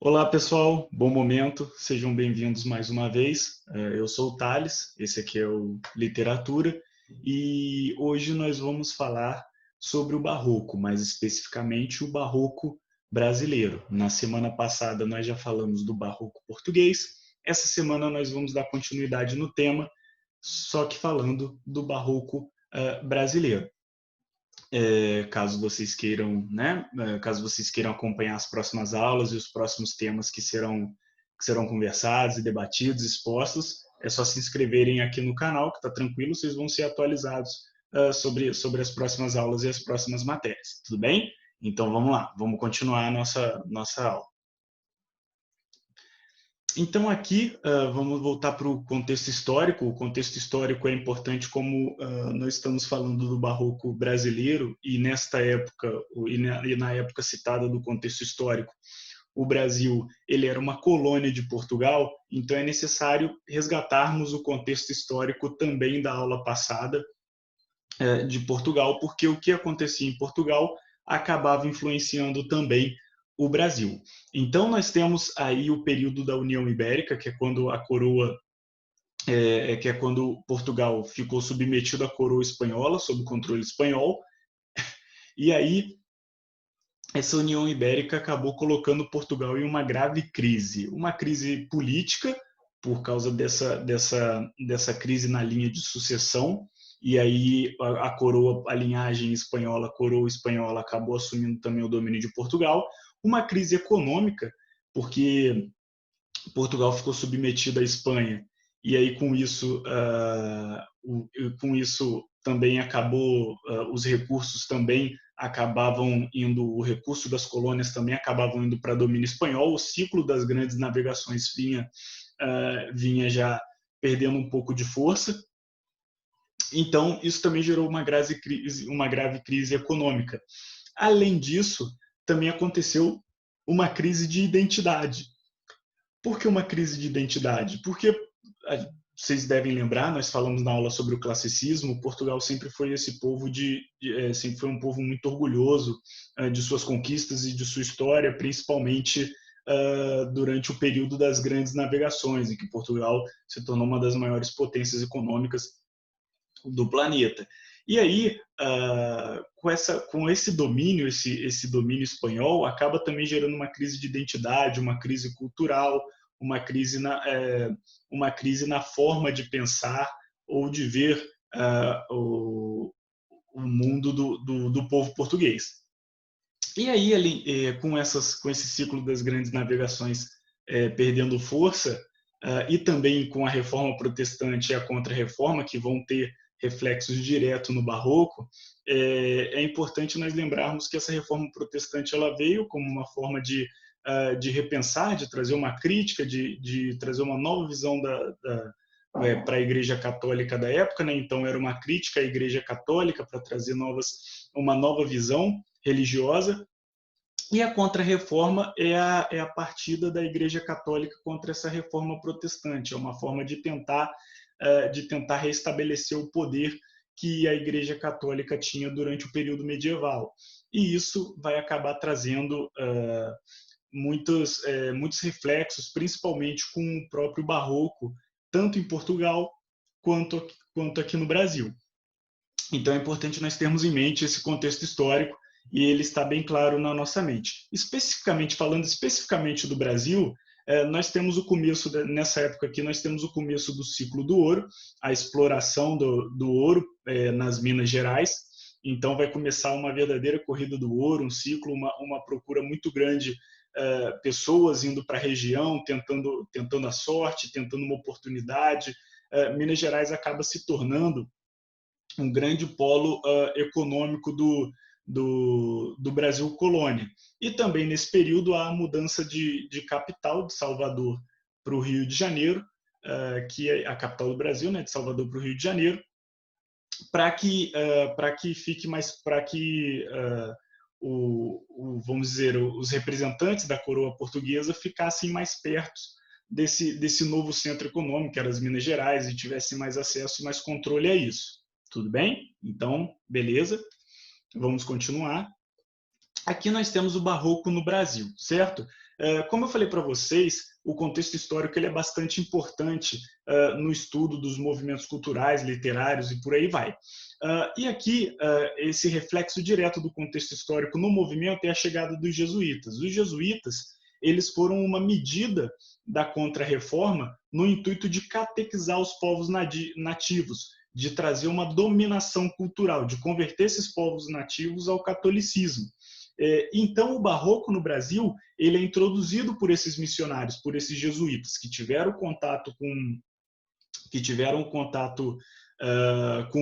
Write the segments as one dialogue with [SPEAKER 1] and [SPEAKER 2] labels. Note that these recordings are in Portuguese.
[SPEAKER 1] Olá, pessoal. Bom momento. Sejam bem-vindos mais uma vez. Eu sou o Thales, esse aqui é o Literatura, e hoje nós vamos falar sobre o Barroco, mais especificamente o Barroco brasileiro. Na semana passada nós já falamos do Barroco português. Essa semana nós vamos dar continuidade no tema, só que falando do Barroco brasileiro. Caso vocês queiram, né, caso vocês queiram acompanhar as próximas aulas e os próximos temas que serão conversados e debatidos, expostos, é só se inscreverem aqui no canal, que está tranquilo, vocês vão ser atualizados sobre as próximas aulas e as próximas matérias, tudo bem? Então vamos lá, vamos continuar a nossa aula. Então aqui vamos voltar para o contexto histórico. O contexto histórico é importante como nós estamos falando do Barroco brasileiro e nesta época e na época citada do contexto histórico, o Brasil ele era uma colônia de Portugal. Então é necessário resgatarmos o contexto histórico também da aula passada de Portugal, porque o que acontecia em Portugal acabava influenciando também o Brasil. Então nós temos aí o período da União Ibérica, que é quando a coroa que é quando Portugal ficou submetido à coroa espanhola, sob controle espanhol, e aí essa União Ibérica acabou colocando Portugal em uma crise política, por causa dessa crise na linha de sucessão, e aí a coroa, a linhagem espanhola, a coroa espanhola acabou assumindo também o domínio de Portugal, uma crise econômica, porque Portugal ficou submetido à Espanha, e aí com isso também acabou, os recursos também acabavam indo, o recurso das colônias também acabavam indo para domínio espanhol, o ciclo das grandes navegações vinha já perdendo um pouco de força, então isso também gerou uma grave crise econômica. Além disso, também aconteceu uma crise de identidade. Por que uma crise de identidade? Porque vocês devem lembrar, nós falamos na aula sobre o classicismo, Portugal sempre foi esse povo sempre foi um povo muito orgulhoso de suas conquistas e de sua história, principalmente durante o período das grandes navegações, em que Portugal se tornou uma das maiores potências econômicas do planeta. E aí, com esse domínio, esse domínio espanhol, acaba também gerando uma crise de identidade, uma crise cultural, uma crise na forma de pensar ou de ver o mundo do povo português. E aí, com esse ciclo das grandes navegações perdendo força, e também com a reforma protestante e a contra-reforma, que vão ter reflexos diretos no Barroco, é importante nós lembrarmos que essa reforma protestante ela veio como uma forma de repensar, de trazer uma crítica, de trazer uma nova visão para a Igreja Católica da época, né? Então era uma crítica à Igreja Católica para trazer uma nova visão religiosa. E a contra-reforma é a partida da Igreja Católica contra essa reforma protestante. É uma forma de tentar restabelecer o poder que a Igreja Católica tinha durante o período medieval. E isso vai acabar trazendo muitos reflexos, principalmente com o próprio Barroco, tanto em Portugal quanto aqui no Brasil. Então é importante nós termos em mente esse contexto histórico e ele está bem claro na nossa mente. Falando especificamente do Brasil, nós temos o começo, nessa época aqui, nós temos o começo do ciclo do ouro, a exploração do ouro nas Minas Gerais. Então vai começar uma verdadeira corrida do ouro, um ciclo, uma procura muito grande, pessoas indo para a região, tentando a sorte, tentando uma oportunidade. Minas Gerais acaba se tornando um grande polo econômico do Brasil colônia. E também nesse período há a mudança de capital de Salvador para o Rio de Janeiro, que é a capital do Brasil, né, de Salvador para o Rio de Janeiro, para que fique mais, para que vamos dizer, os representantes da coroa portuguesa ficassem mais perto desse novo centro econômico, que era as Minas Gerais, e tivessem mais acesso e mais controle a isso. Tudo bem? Então, beleza. Vamos continuar. aqui nós temos o barroco no Brasil, certo? Como eu falei para vocês, o contexto histórico ele é bastante importante no estudo dos movimentos culturais, literários e por aí vai. E aqui, esse reflexo direto do contexto histórico no movimento é a chegada dos jesuítas. Os jesuítas, eles foram uma medida da Contra-Reforma no intuito de catequizar os povos nativos, de trazer uma dominação cultural, de converter esses povos nativos ao catolicismo. Então, o barroco no Brasil ele é introduzido por esses missionários, por esses jesuítas que tiveram contato com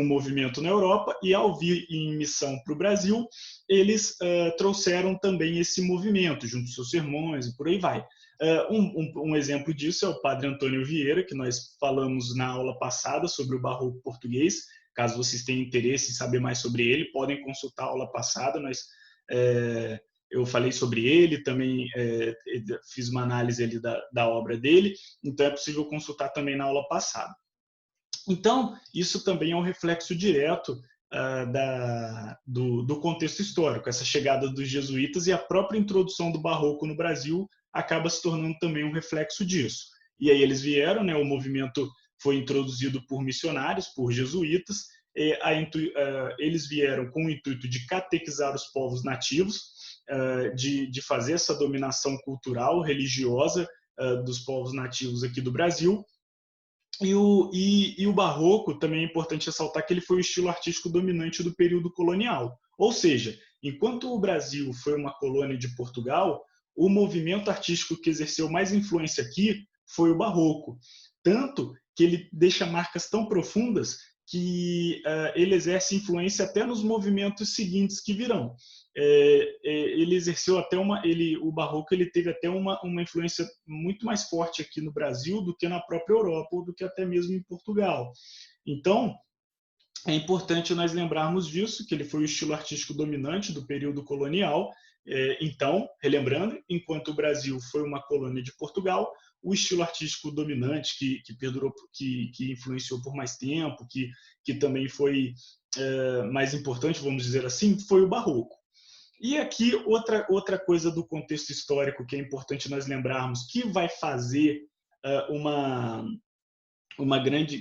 [SPEAKER 1] o movimento na Europa, e ao vir em missão para o Brasil, eles trouxeram também esse movimento, junto com seus sermões e por aí vai. Um exemplo disso é o padre Antônio Vieira, que nós falamos na aula passada sobre o barroco português. Caso vocês tenham interesse em saber mais sobre ele, podem consultar a aula passada. Eu falei sobre ele, também fiz uma análise ali da obra dele, então é possível consultar também na aula passada. Então, isso também é um reflexo direto do contexto histórico. Essa chegada dos jesuítas e a própria introdução do barroco no Brasil acaba se tornando também um reflexo disso. E aí eles vieram, né, o movimento foi introduzido por missionários, por jesuítas, eles vieram com o intuito de catequizar os povos nativos, de fazer essa dominação cultural, religiosa dos povos nativos aqui do Brasil. E o barroco, também é importante ressaltar que ele foi o estilo artístico dominante do período colonial. Ou seja, enquanto o Brasil foi uma colônia de Portugal, o movimento artístico que exerceu mais influência aqui foi o barroco. Tanto que ele deixa marcas tão profundas que ele exerce influência até nos movimentos seguintes que virão. Ele exerceu até o barroco ele teve até uma influência muito mais forte aqui no Brasil do que na própria Europa ou do que até mesmo em Portugal. Então, é importante nós lembrarmos disso, que ele foi o estilo artístico dominante do período colonial. Então, relembrando, enquanto o Brasil foi uma colônia de Portugal, o estilo artístico dominante que perdurou, que influenciou por mais tempo, que também foi mais importante, vamos dizer assim, foi o barroco. E aqui outra coisa do contexto histórico que é importante nós lembrarmos, que vai fazer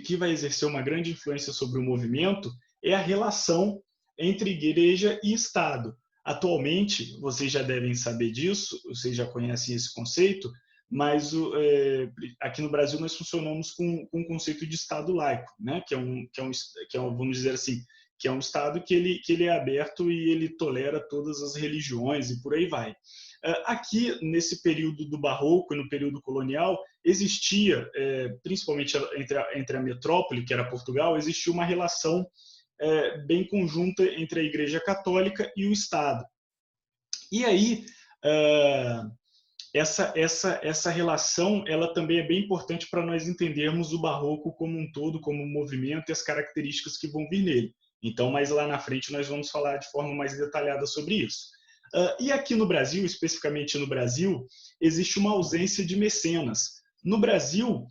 [SPEAKER 1] que vai exercer uma grande influência sobre o movimento, é a relação entre igreja e Estado. Atualmente, vocês já devem saber disso, vocês já conhecem esse conceito, mas aqui no Brasil nós funcionamos com um conceito de Estado laico, né? que é um, vamos dizer assim, que é um Estado que ele é aberto e ele tolera todas as religiões e por aí vai. Aqui, nesse período do Barroco e no período colonial, existia, principalmente entre a metrópole, que era Portugal, existia uma relação bem conjunta entre a Igreja Católica e o Estado. E aí, essa relação ela também é bem importante para nós entendermos o Barroco como um todo, como um movimento e as características que vão vir nele. Então, mais lá na frente, nós vamos falar de forma mais detalhada sobre isso. E aqui no Brasil, especificamente no Brasil, existe uma ausência de mecenas. No Brasil,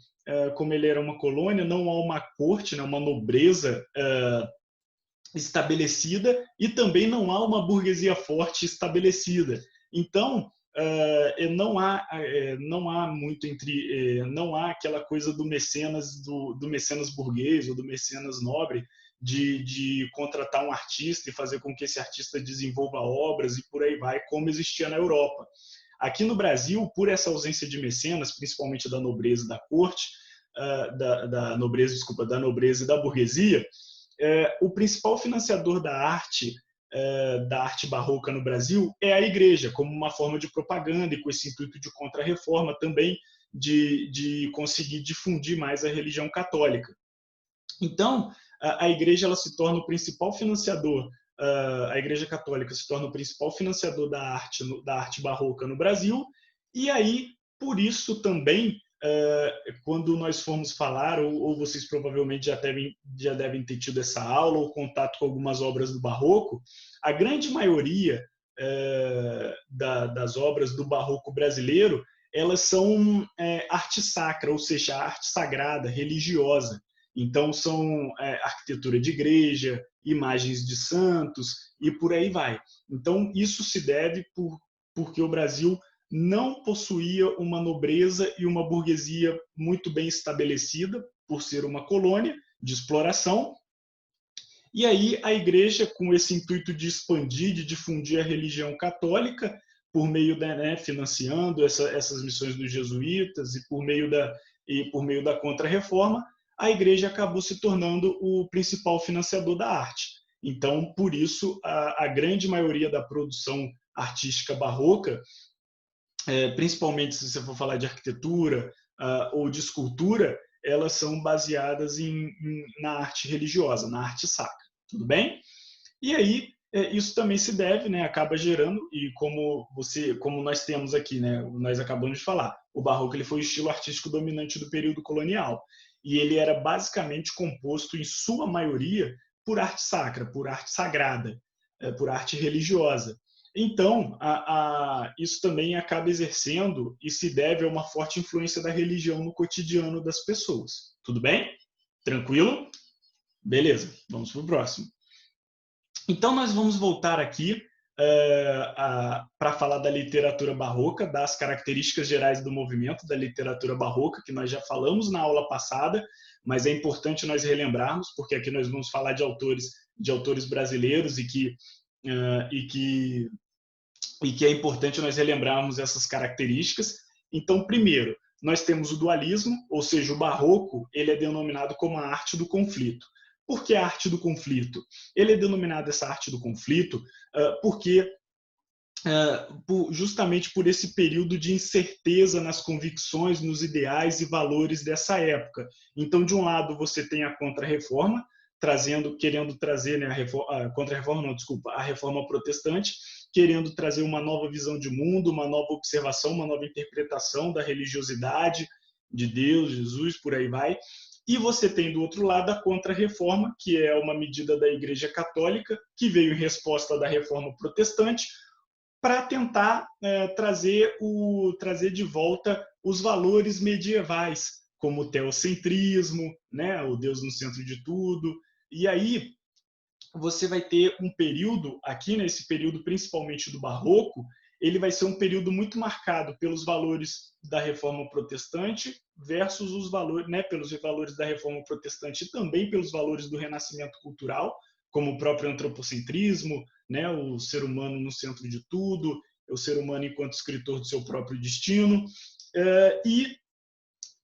[SPEAKER 1] como ele era uma colônia, não há uma corte, né, uma nobreza estabelecida e também não há uma burguesia forte estabelecida. Então, não há muito não há aquela coisa do mecenas burguês ou do mecenas nobre de contratar um artista e fazer com que esse artista desenvolva obras e por aí vai, como existia na Europa. Aqui no Brasil, por essa ausência de mecenas, principalmente da nobreza e da corte, da nobreza e da burguesia, o principal financiador da arte barroca no Brasil é a igreja, como uma forma de propaganda e com esse intuito de contra-reforma também, de conseguir difundir mais a religião católica. Então, a igreja ela se torna o principal financiador, a igreja católica se torna o principal financiador da arte barroca no Brasil, e aí, por isso também, quando nós formos falar, ou vocês provavelmente já devem ter tido essa aula ou contato com algumas obras do Barroco, a grande maioria das obras do Barroco brasileiro, elas são arte sacra, ou seja, arte sagrada, religiosa. Então, são arquitetura de igreja, imagens de santos e por aí vai. Então, isso se deve porque o Brasil não possuía uma nobreza e uma burguesia muito bem estabelecida, por ser uma colônia de exploração. E aí a igreja, com esse intuito de expandir, de difundir a religião católica, por meio financiando essas missões dos jesuítas e por meio da Contra-Reforma, a igreja acabou se tornando o principal financiador da arte. Então, por isso, a grande maioria da produção artística barroca, principalmente se você for falar de arquitetura ou de escultura, elas são baseadas na arte religiosa, na arte sacra. Tudo bem? E aí, isso também se deve, acaba gerando, e como nós temos aqui, nós acabamos de falar, o barroco ele foi o estilo artístico dominante do período colonial. E ele era basicamente composto, em sua maioria, por arte sacra, por arte sagrada, por arte religiosa. Então, isso também acaba exercendo e se deve a uma forte influência da religião no cotidiano das pessoas. Tudo bem? Tranquilo? Beleza, vamos para o próximo. Então, nós vamos voltar aqui para falar da literatura barroca, das características gerais do movimento da literatura barroca, que nós já falamos na aula passada, mas é importante nós relembrarmos, porque aqui nós vamos falar de autores brasileiros e que é importante nós relembrarmos essas características. Então, primeiro, nós temos o dualismo, ou seja, o barroco ele é denominado como a arte do conflito. Por que a arte do conflito? Ele é denominado essa arte do conflito porque justamente por esse período de incerteza nas convicções, nos ideais e valores dessa época. Então, de um lado, você tem a Contra-Reforma, querendo trazer a Reforma Protestante, querendo trazer uma nova visão de mundo, uma nova observação, uma nova interpretação da religiosidade de Deus, Jesus, por aí vai. E você tem do outro lado a Contra-Reforma, que é uma medida da Igreja Católica, que veio em resposta da Reforma Protestante, para tentar trazer de volta os valores medievais, como o teocentrismo, o Deus no centro de tudo. E aí você vai ter um período, aqui nesse período principalmente do Barroco, ele vai ser um período muito marcado pelos valores da Reforma Protestante versus os valores, pelos valores da Reforma Protestante e também pelos valores do Renascimento Cultural, como o próprio antropocentrismo, o ser humano no centro de tudo, o ser humano enquanto escritor do seu próprio destino, e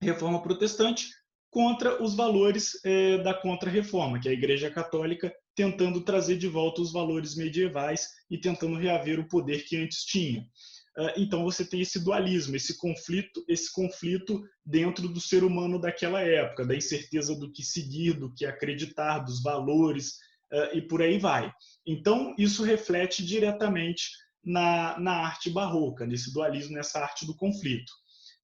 [SPEAKER 1] Reforma Protestante contra os valores da Contra-Reforma, que é a Igreja Católica tentando trazer de volta os valores medievais e tentando reaver o poder que antes tinha. Então você tem esse dualismo, esse conflito dentro do ser humano daquela época, da incerteza do que seguir, do que acreditar, dos valores e por aí vai. Então isso reflete diretamente na arte barroca, nesse dualismo, nessa arte do conflito.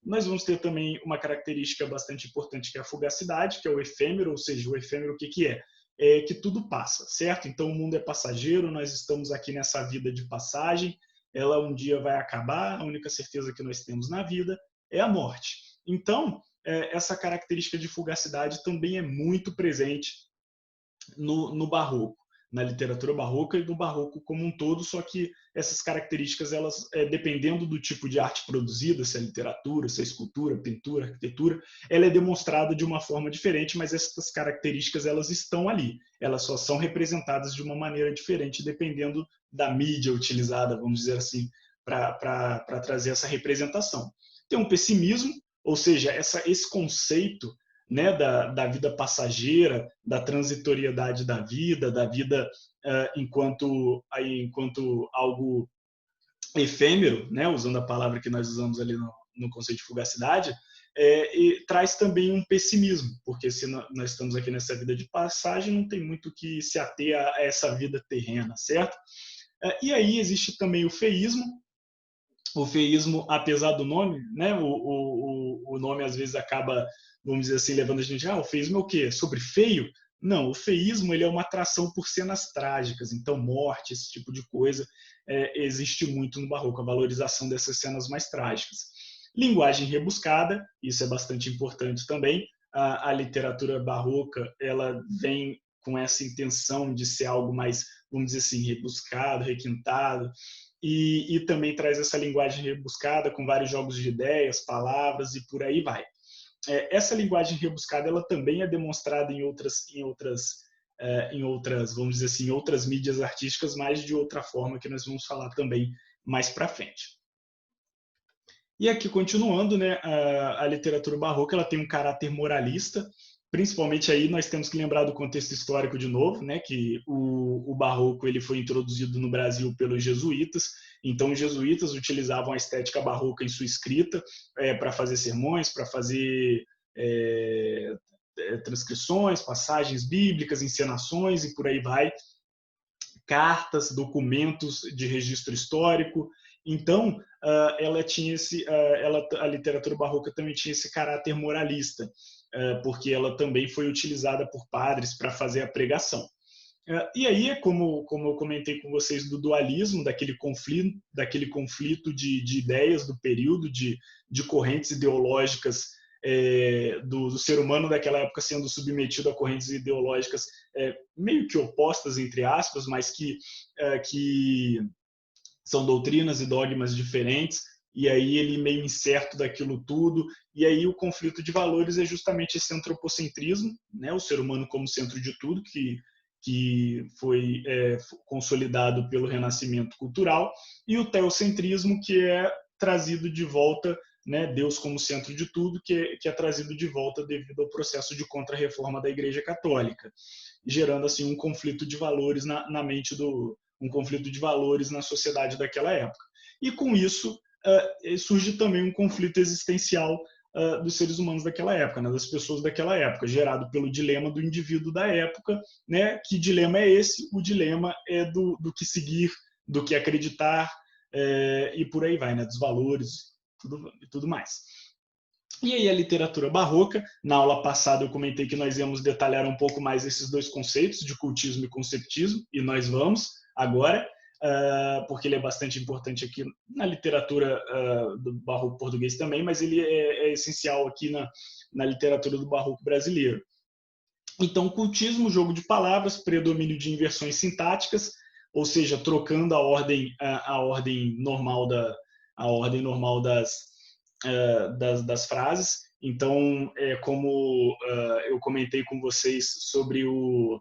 [SPEAKER 1] Nós vamos ter também uma característica bastante importante, que é a fugacidade, que é o efêmero, ou seja, o efêmero o que é? É que tudo passa, certo? Então o mundo é passageiro, nós estamos aqui nessa vida de passagem, ela um dia vai acabar, a única certeza que nós temos na vida é a morte. Então, essa característica de fugacidade também é muito presente no barroco, na literatura barroca e no barroco como um todo, só que essas características, elas, dependendo do tipo de arte produzida, se é literatura, se é escultura, pintura, arquitetura, ela é demonstrada de uma forma diferente, mas essas características, elas estão ali. Elas só são representadas de uma maneira diferente, dependendo da mídia utilizada, vamos dizer assim, para trazer essa representação. Tem um pessimismo, ou seja, esse conceito da vida passageira, da transitoriedade da vida enquanto algo efêmero, usando a palavra que nós usamos ali no conceito de fugacidade, e traz também um pessimismo, porque se nós estamos aqui nessa vida de passagem, não tem muito que se ater a essa vida terrena, certo? E aí existe também o feísmo. O feísmo, apesar do nome, o nome às vezes acaba, vamos dizer assim, levando a gente, o feísmo é o quê? Sobre feio? Não, o feísmo ele é uma atração por cenas trágicas, então morte, esse tipo de coisa, existe muito no barroco, a valorização dessas cenas mais trágicas. Linguagem rebuscada, isso é bastante importante também, a literatura barroca ela vem com essa intenção de ser algo mais, vamos dizer assim, rebuscado, requintado, e também traz essa linguagem rebuscada com vários jogos de ideias, palavras e por aí vai. Essa linguagem rebuscada ela também é demonstrada em outras, vamos dizer assim, outras mídias artísticas, mas de outra forma que nós vamos falar também mais para frente. E aqui, continuando, né, a literatura barroca ela tem um caráter moralista, principalmente aí nós temos que lembrar do contexto histórico de novo, né, que o barroco ele foi introduzido no Brasil pelos jesuítas, então os jesuítas utilizavam a estética barroca em sua escrita para fazer sermões, para fazer transcrições, passagens bíblicas, encenações e por aí vai, cartas, documentos de registro histórico. Então, ela tinha a literatura barroca também tinha esse caráter moralista, porque ela também foi utilizada por padres para fazer a pregação. E aí, como eu comentei com vocês do dualismo, daquele conflito de ideias do período, de correntes ideológicas do ser humano daquela época sendo submetido a correntes ideológicas meio que opostas, entre aspas, mas que são doutrinas e dogmas diferentes, e aí ele meio incerto daquilo tudo, e aí o conflito de valores é justamente esse antropocentrismo, né, o ser humano como centro de tudo, que foi consolidado pelo renascimento cultural, e o teocentrismo, que é trazido de volta, né, Deus como centro de tudo, que é trazido de volta devido ao processo de contra-reforma da Igreja Católica, gerando assim um conflito de valores na mente um conflito de valores na sociedade daquela época. E com isso surge também um conflito existencial dos seres humanos daquela época, né, das pessoas daquela época, gerado pelo dilema do indivíduo da época, né? Que dilema é esse? O dilema é do que seguir, do que acreditar e por aí vai, né? Dos valores e tudo mais. E aí a literatura barroca, na aula passada eu comentei que nós íamos detalhar um pouco mais esses dois conceitos de cultismo e conceptismo, e nós vamos agora, porque ele é bastante importante aqui na literatura do barroco português também, mas ele é essencial aqui na literatura do barroco brasileiro. Então, cultismo, jogo de palavras, predomínio de inversões sintáticas, ou seja, trocando a ordem normal das frases. Então, como eu comentei com vocês sobre o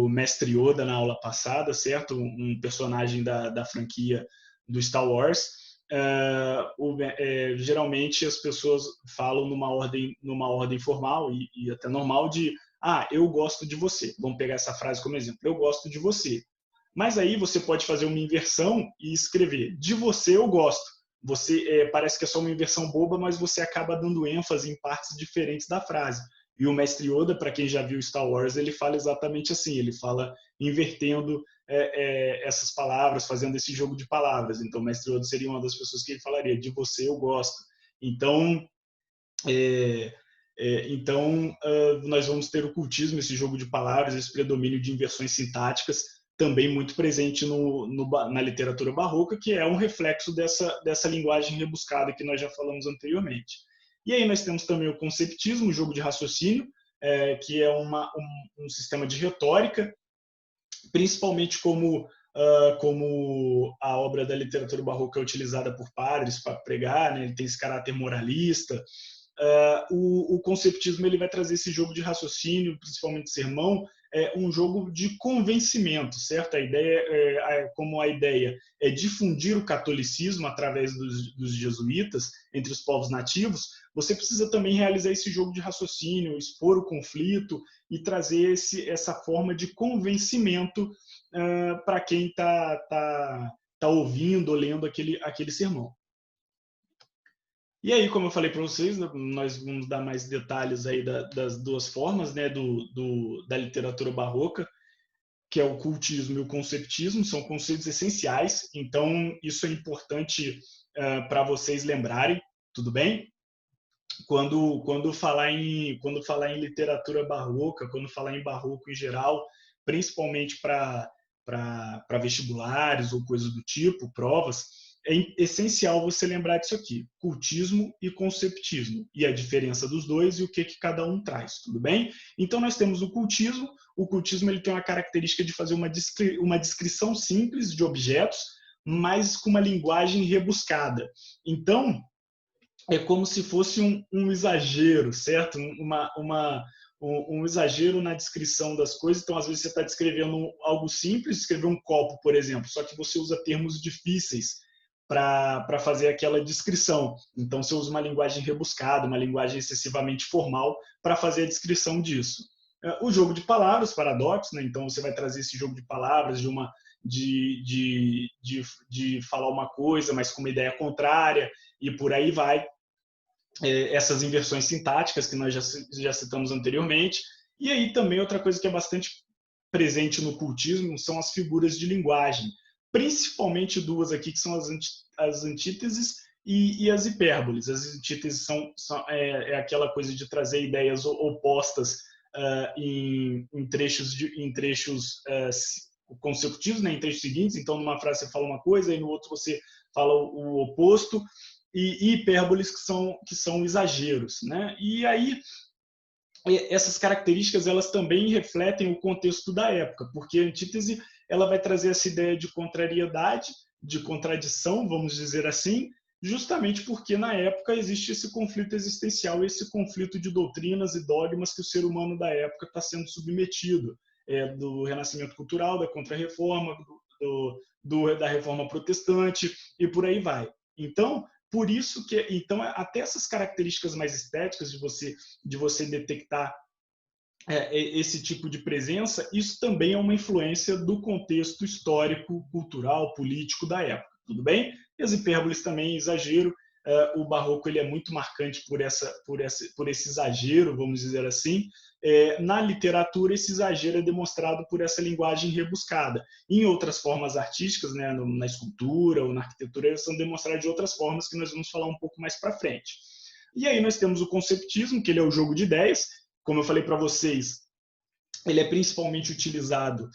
[SPEAKER 1] Mestre Yoda na aula passada, certo? Um personagem da franquia do Star Wars. Geralmente as pessoas falam numa ordem formal e até normal de eu gosto de você. Vamos pegar essa frase como exemplo. Eu gosto de você. Mas aí você pode fazer uma inversão e escrever de você eu gosto. Você parece que é só uma inversão boba, mas você acaba dando ênfase em partes diferentes da frase. E o Mestre Yoda, para quem já viu Star Wars, ele fala exatamente assim, ele fala invertendo essas palavras, fazendo esse jogo de palavras. Então, o Mestre Yoda seria uma das pessoas que ele falaria, de você eu gosto. Então, nós vamos ter o cultismo, esse jogo de palavras, esse predomínio de inversões sintáticas, também muito presente na literatura barroca, que é um reflexo dessa linguagem rebuscada que nós já falamos anteriormente. E aí nós temos também o conceptismo, o jogo de raciocínio, que é um sistema de retórica, principalmente como a obra da literatura barroca é utilizada por padres para pregar, né? Ele tem esse caráter moralista. O conceptismo ele vai trazer esse jogo de raciocínio, principalmente sermão, um jogo de convencimento, certo? A ideia como a ideia é difundir o catolicismo através dos jesuítas entre os povos nativos, você precisa também realizar esse jogo de raciocínio, expor o conflito e trazer essa forma de convencimento para quem está ouvindo ou lendo aquele sermão. E aí, como eu falei para vocês, nós vamos dar mais detalhes aí das duas formas, né, da literatura barroca, que é o cultismo e o conceptismo, são conceitos essenciais, então isso é importante para vocês lembrarem, tudo bem? Quando falar em literatura barroca, quando falar em barroco em geral, principalmente para vestibulares ou coisas do tipo, provas, é essencial você lembrar disso aqui, cultismo e conceptismo, e a diferença dos dois e o que cada um traz, tudo bem? Então nós temos o cultismo ele tem uma característica de fazer uma descrição simples de objetos, mas com uma linguagem rebuscada. Então, é como se fosse um exagero, certo? Um exagero na descrição das coisas. Então, às vezes, você está descrevendo algo simples, descrever um copo, por exemplo, só que você usa termos difíceis para fazer aquela descrição. Então, você usa uma linguagem rebuscada, uma linguagem excessivamente formal para fazer a descrição disso. O jogo de palavras, paradoxo, né? Então, você vai trazer esse jogo de palavras de falar uma coisa, mas com uma ideia contrária, e por aí vai. Essas inversões sintáticas que nós já citamos anteriormente. E aí também outra coisa que é bastante presente no cultismo são as figuras de linguagem, principalmente duas aqui que são as antíteses e as hipérboles. As antíteses é aquela coisa de trazer ideias opostas em trechos consecutivos, né, em trechos seguintes. Então, numa frase você fala uma coisa e no outro você fala o oposto. E hipérboles que são exageros, né? E aí essas características elas também refletem o contexto da época, porque a antítese ela vai trazer essa ideia de contrariedade, de contradição, vamos dizer assim, justamente porque na época existe esse conflito existencial, esse conflito de doutrinas e dogmas que o ser humano da época está sendo submetido, do renascimento cultural, da contra-reforma, da reforma protestante e por aí vai. Então, por isso que até essas características mais estéticas de você detectar esse tipo de presença, isso também é uma influência do contexto histórico, cultural, político da época, tudo bem? E as hipérboles também, exagero. O barroco ele é muito marcante por esse exagero, vamos dizer assim. Na literatura, esse exagero é demonstrado por essa linguagem rebuscada. Em outras formas artísticas, né, na escultura ou na arquitetura, eles são demonstrados de outras formas que nós vamos falar um pouco mais para frente. E aí nós temos o conceptismo, que ele é o jogo de ideias. Como eu falei para vocês, ele é principalmente utilizado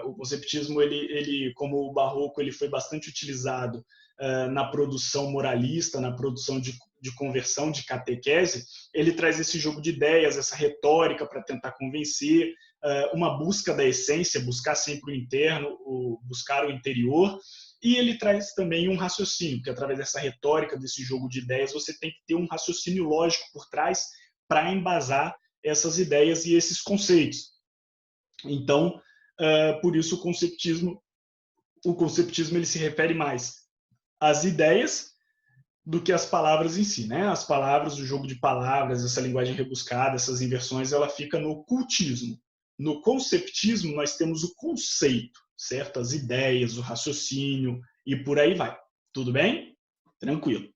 [SPEAKER 1] o conceptismo, ele, como o barroco, ele foi bastante utilizado na produção moralista, na produção de conversão, de catequese. Ele traz esse jogo de ideias, essa retórica para tentar convencer, uma busca da essência, buscar sempre o interno, buscar o interior. E ele traz também um raciocínio, que através dessa retórica, desse jogo de ideias, você tem que ter um raciocínio lógico por trás para embasar essas ideias e esses conceitos. Então, por isso o conceptismo ele se refere mais às ideias do que às palavras em si, né? As palavras, o jogo de palavras, essa linguagem rebuscada, essas inversões, ela fica no cultismo. No conceptismo, nós temos o conceito, certo? As ideias, o raciocínio e por aí vai. Tudo bem? Tranquilo.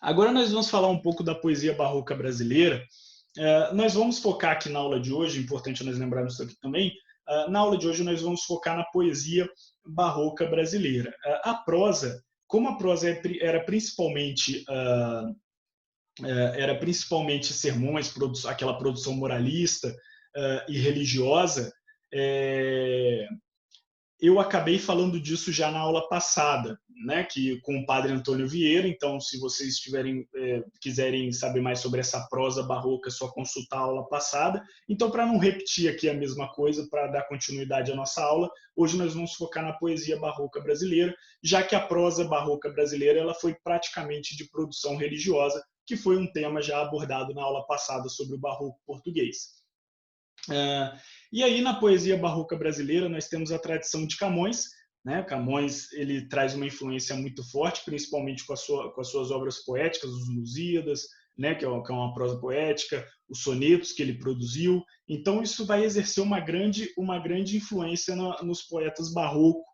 [SPEAKER 1] Agora nós vamos falar um pouco da poesia barroca brasileira. Nós vamos focar aqui na aula de hoje, importante nós lembrarmos isso aqui também, na aula de hoje nós vamos focar na poesia barroca brasileira. A prosa, como a prosa era principalmente sermões, aquela produção moralista e religiosa, eu acabei falando disso já na aula passada, né, com o padre Antônio Vieira. Então, se vocês quiserem saber mais sobre essa prosa barroca, é só consultar a aula passada. Então, para não repetir aqui a mesma coisa, para dar continuidade à nossa aula, hoje nós vamos focar na poesia barroca brasileira, já que a prosa barroca brasileira ela foi praticamente de produção religiosa, que foi um tema já abordado na aula passada sobre o barroco português. E aí, na poesia barroca brasileira, nós temos a tradição de Camões. Né? Camões ele traz uma influência muito forte, principalmente com as suas obras poéticas, os Lusíadas, né? que é uma prosa poética, os sonetos que ele produziu. Então, isso vai exercer uma grande influência nos poetas barrocos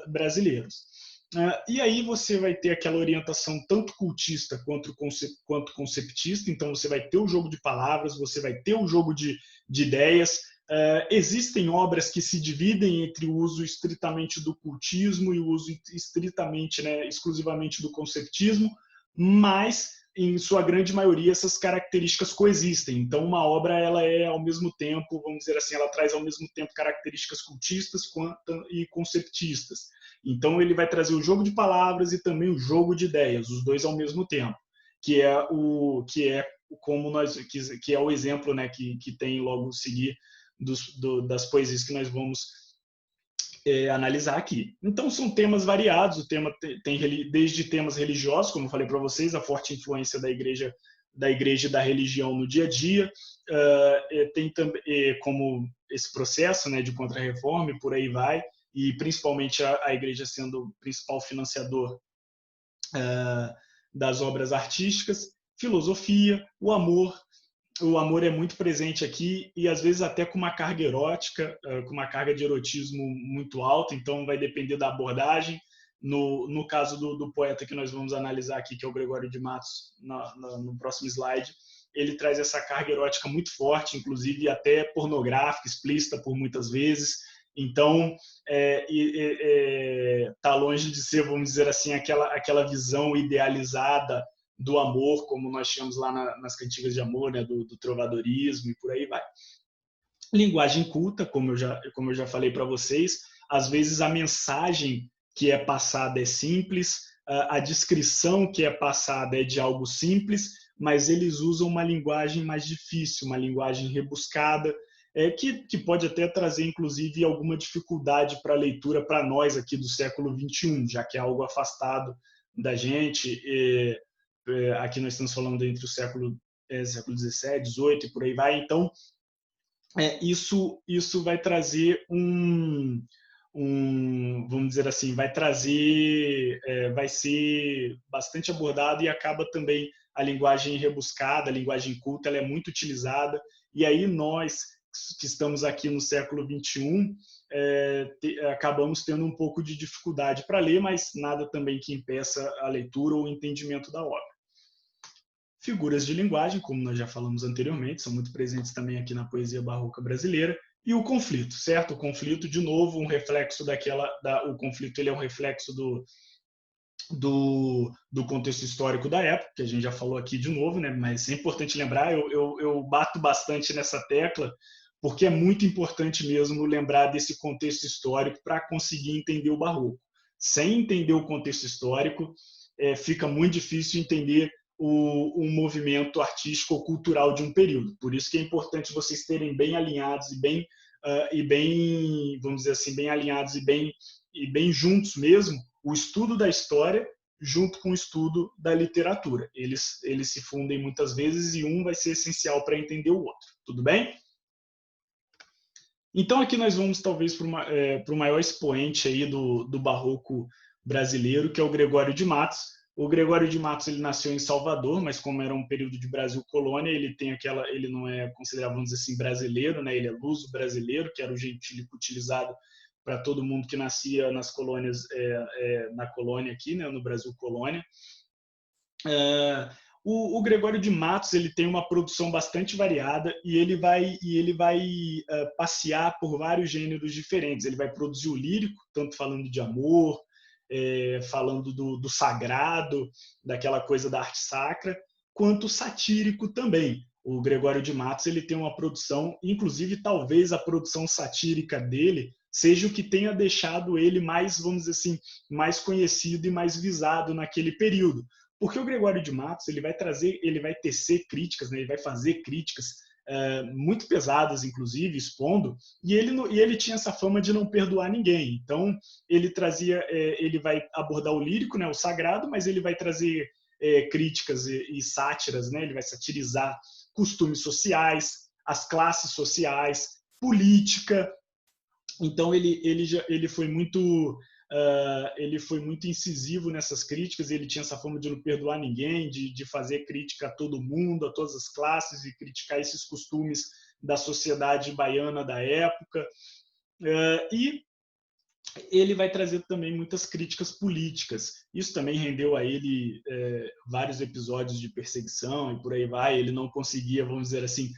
[SPEAKER 1] brasileiros. E aí você vai ter aquela orientação tanto cultista quanto conceptista. Então, você vai ter o jogo de palavras, você vai ter o jogo de ideias. Existem obras que se dividem entre o uso estritamente do cultismo e o uso estritamente, né, exclusivamente do conceptismo, mas em sua grande maioria essas características coexistem. Então uma obra ela é ao mesmo tempo, vamos dizer assim, ela traz ao mesmo tempo características cultistas e conceptistas. Então ele vai trazer o jogo de palavras e também o jogo de ideias, os dois ao mesmo tempo, que é que é o exemplo, né, que tem logo seguir das poesias que nós vamos analisar aqui. Então são temas variados, o tema tem desde temas religiosos, como eu falei para vocês, a forte influência da igreja e da religião no dia a dia, tem também como esse processo, né, de contra-reforma e por aí vai, e principalmente a igreja sendo o principal financiador das obras artísticas, filosofia, o amor é muito presente aqui e às vezes até com uma carga erótica, com uma carga de erotismo muito alta, então vai depender da abordagem. No caso do poeta que nós vamos analisar aqui, que é o Gregório de Matos, no próximo slide, ele traz essa carga erótica muito forte, inclusive até pornográfica, explícita por muitas vezes. Então, tá longe de ser, vamos dizer assim, aquela visão idealizada do amor, como nós tínhamos lá nas cantigas de amor, né, do trovadorismo e por aí vai. Linguagem culta, como eu já falei para vocês, às vezes a mensagem que é passada é simples, a descrição que é passada é de algo simples, mas eles usam uma linguagem mais difícil, uma linguagem rebuscada, que pode até trazer, inclusive, alguma dificuldade para a leitura para nós aqui do século XXI, já que é algo afastado da gente. Aqui nós estamos falando entre o século XVII, XVIII e por aí vai. Então, isso vai trazer vamos dizer assim, vai ser bastante abordado e acaba também a linguagem rebuscada, a linguagem culta, ela é muito utilizada. E aí nós que estamos aqui no século XXI, acabamos tendo um pouco de dificuldade para ler, mas nada também que impeça a leitura ou o entendimento da obra. Figuras de linguagem, como nós já falamos anteriormente, são muito presentes também aqui na poesia barroca brasileira. E o conflito, certo? O conflito, de novo, um reflexo o conflito ele é um reflexo do contexto histórico da época, que a gente já falou aqui de novo, né? Mas é importante lembrar, eu bato bastante nessa tecla, porque é muito importante mesmo lembrar desse contexto histórico para conseguir entender o barroco. Sem entender o contexto histórico, fica muito difícil entender um movimento artístico ou cultural de um período. Por isso que é importante vocês terem bem alinhados e bem, vamos dizer assim, bem alinhados e bem juntos mesmo, o estudo da história junto com o estudo da literatura. Eles se fundem muitas vezes e um vai ser essencial para entender o outro. Tudo bem? Então aqui nós vamos talvez para o maior expoente aí do barroco brasileiro, que é o Gregório de Matos. O Gregório de Matos ele nasceu em Salvador, mas como era um período de Brasil colônia, ele não é considerado, vamos dizer assim, brasileiro, né? Ele é luso-brasileiro, que era o gentílico utilizado para todo mundo que nascia nas colônias, na colônia aqui, né? No Brasil colônia. O Gregório de Matos ele tem uma produção bastante variada e ele vai passear por vários gêneros diferentes. Ele vai produzir o lírico, tanto falando de amor, falando do sagrado, daquela coisa da arte sacra, quanto satírico também. O Gregório de Matos ele tem uma produção, inclusive talvez a produção satírica dele seja o que tenha deixado ele mais, vamos dizer assim, mais conhecido e mais visado naquele período. Porque o Gregório de Matos ele vai tecer críticas, né? Ele vai fazer críticas muito pesadas, inclusive, expondo, e ele tinha essa fama de não perdoar ninguém. Então, ele vai abordar o lírico, né, o sagrado, mas ele vai trazer críticas e sátiras, né? Ele vai satirizar costumes sociais, as classes sociais, política. Então, ele foi muito incisivo nessas críticas, ele tinha essa fama de não perdoar ninguém, de fazer crítica a todo mundo, a todas as classes, e criticar esses costumes da sociedade baiana da época. E ele vai trazer também muitas críticas políticas. Isso também rendeu a ele vários episódios de perseguição e por aí vai. Ele não conseguia, vamos dizer assim,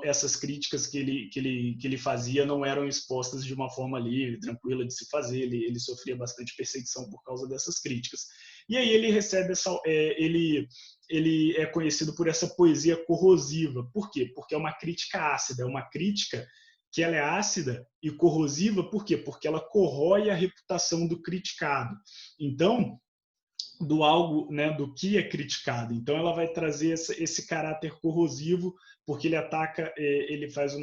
[SPEAKER 1] essas críticas que ele fazia não eram expostas de uma forma livre, tranquila de se fazer. Ele sofria bastante perseguição por causa dessas críticas. E aí ele recebe ele é conhecido por essa poesia corrosiva. Por quê? Porque é uma crítica ácida, é uma crítica que ela é ácida e corrosiva, por quê? Porque ela corrói a reputação do criticado. Então, do algo, né, do que é criticado. Então, ela vai trazer esse caráter corrosivo, porque ele ataca, ele faz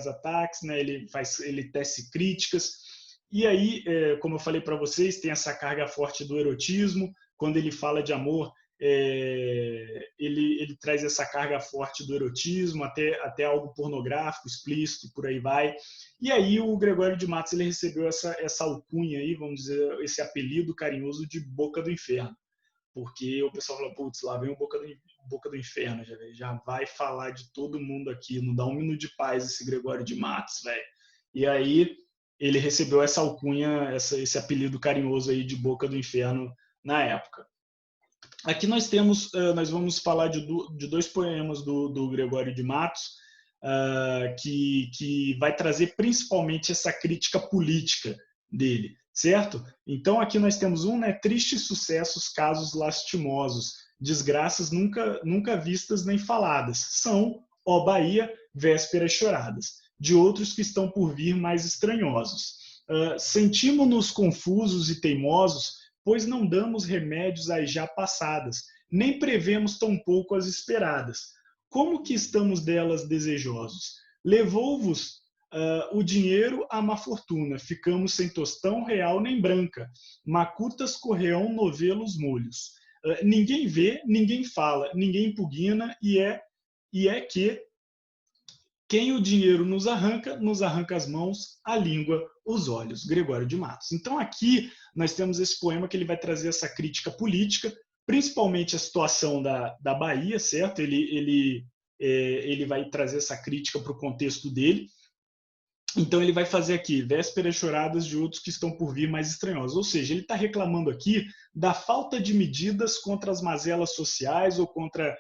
[SPEAKER 1] ataques, né, ele tece críticas. E aí, como eu falei para vocês, tem essa carga forte do erotismo. Quando ele fala de amor, ele traz essa carga forte do erotismo, até algo pornográfico, explícito, por aí vai. E aí o Gregório de Matos ele recebeu essa alcunha aí, vamos dizer, esse apelido carinhoso de Boca do Inferno, porque o pessoal fala, putz, lá vem o Boca do Inferno, já vai falar de todo mundo aqui, não dá um minuto de paz esse Gregório de Matos, velho. E aí ele recebeu essa alcunha, esse apelido carinhoso aí de Boca do Inferno na época. Aqui nós vamos falar de dois poemas do Gregório de Matos, que vai trazer principalmente essa crítica política dele, certo? Então aqui nós temos né, tristes sucessos, casos lastimosos, desgraças nunca vistas nem faladas, são, ó Bahia, vésperas choradas, de outros que estão por vir mais estranhosos. Sentimos-nos confusos e teimosos, pois não damos remédios às já passadas, nem prevemos tão pouco as esperadas. Como que estamos delas desejosos? Levou-vos o dinheiro à má fortuna, ficamos sem tostão real nem branca, macutas correão novelos molhos. Ninguém vê, ninguém fala, ninguém impugna, e é que quem o dinheiro nos arranca as mãos, a língua, os olhos. Gregório de Matos. Então aqui nós temos esse poema que ele vai trazer essa crítica política, principalmente a situação da Bahia, certo? Ele vai trazer essa crítica para o contexto dele. Então ele vai fazer aqui, vésperas choradas de outros que estão por vir mais estranhosos. Ou seja, ele está reclamando aqui da falta de medidas contra as mazelas sociais ou contra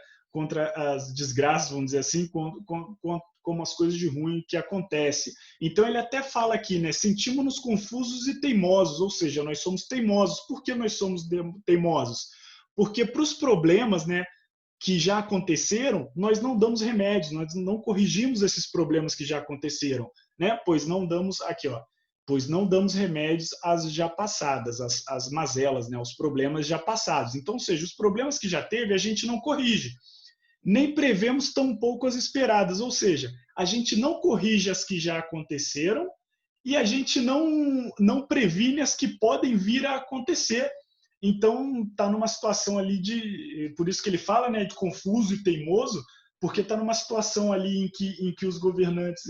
[SPEAKER 1] as desgraças, vamos dizer assim, como as coisas de ruim que acontecem. Então ele até fala aqui, né, sentimos-nos confusos e teimosos, ou seja, nós somos teimosos. Por que nós somos teimosos? Porque para os problemas, né, que já aconteceram, nós não damos remédios, nós não corrigimos esses problemas que já aconteceram, né? Pois não damos aqui, ó, pois não damos remédios às já passadas, às mazelas, né? Os problemas já passados. Então, ou seja, os problemas que já teve a gente não corrige, nem prevemos tão pouco as esperadas, ou seja, a gente não corrige as que já aconteceram e a gente não previne as que podem vir a acontecer. Então, está numa situação ali por isso que ele fala, né, de confuso e teimoso, porque está numa situação ali em que os governantes,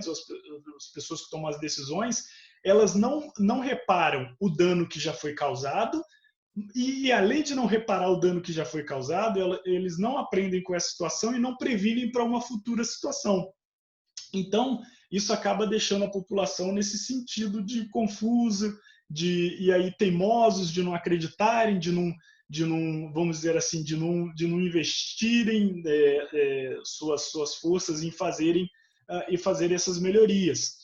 [SPEAKER 1] as pessoas que tomam as decisões, elas não reparam o dano que já foi causado, e além de não reparar o dano que já foi causado, eles não aprendem com essa situação e não previnem para uma futura situação. Então, isso acaba deixando a população nesse sentido de confusa, e aí teimosos, de não acreditarem, de não, vamos dizer assim, de não investirem suas forças em fazerem essas melhorias.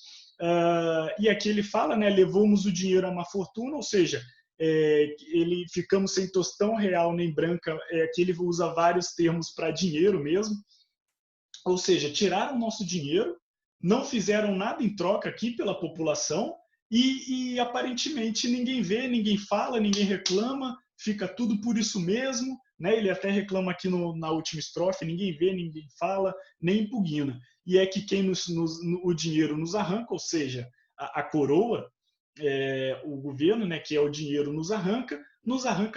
[SPEAKER 1] E aqui ele fala, né, levamos o dinheiro a má fortuna, ou seja, ele ficamos sem tostão real nem branca. Aqui ele usa vários termos para dinheiro mesmo, ou seja, tiraram o nosso dinheiro, não fizeram nada em troca aqui pela população e aparentemente ninguém vê, ninguém fala, ninguém reclama, fica tudo por isso mesmo, né? Ele até reclama aqui na última estrofe, ninguém vê, ninguém fala, nem impugna. E é que quem o dinheiro nos arranca, ou seja, a coroa, o governo, né, que é o dinheiro, nos arranca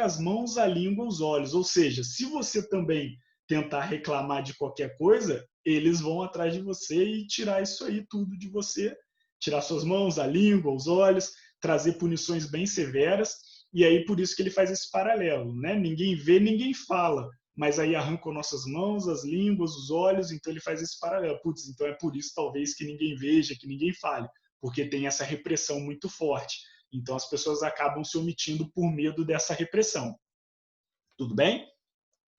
[SPEAKER 1] as mãos, a língua, os olhos. Ou seja, se você também tentar reclamar de qualquer coisa, eles vão atrás de você e tirar isso aí tudo de você, tirar suas mãos, a língua, os olhos, trazer punições bem severas. E aí por isso que ele faz esse paralelo, né? Ninguém vê, ninguém fala, mas aí arrancam nossas mãos, as línguas, os olhos, então ele faz esse paralelo. Putz, então é por isso talvez que ninguém veja, que ninguém fale, porque tem essa repressão muito forte. Então as pessoas acabam se omitindo por medo dessa repressão. Tudo bem?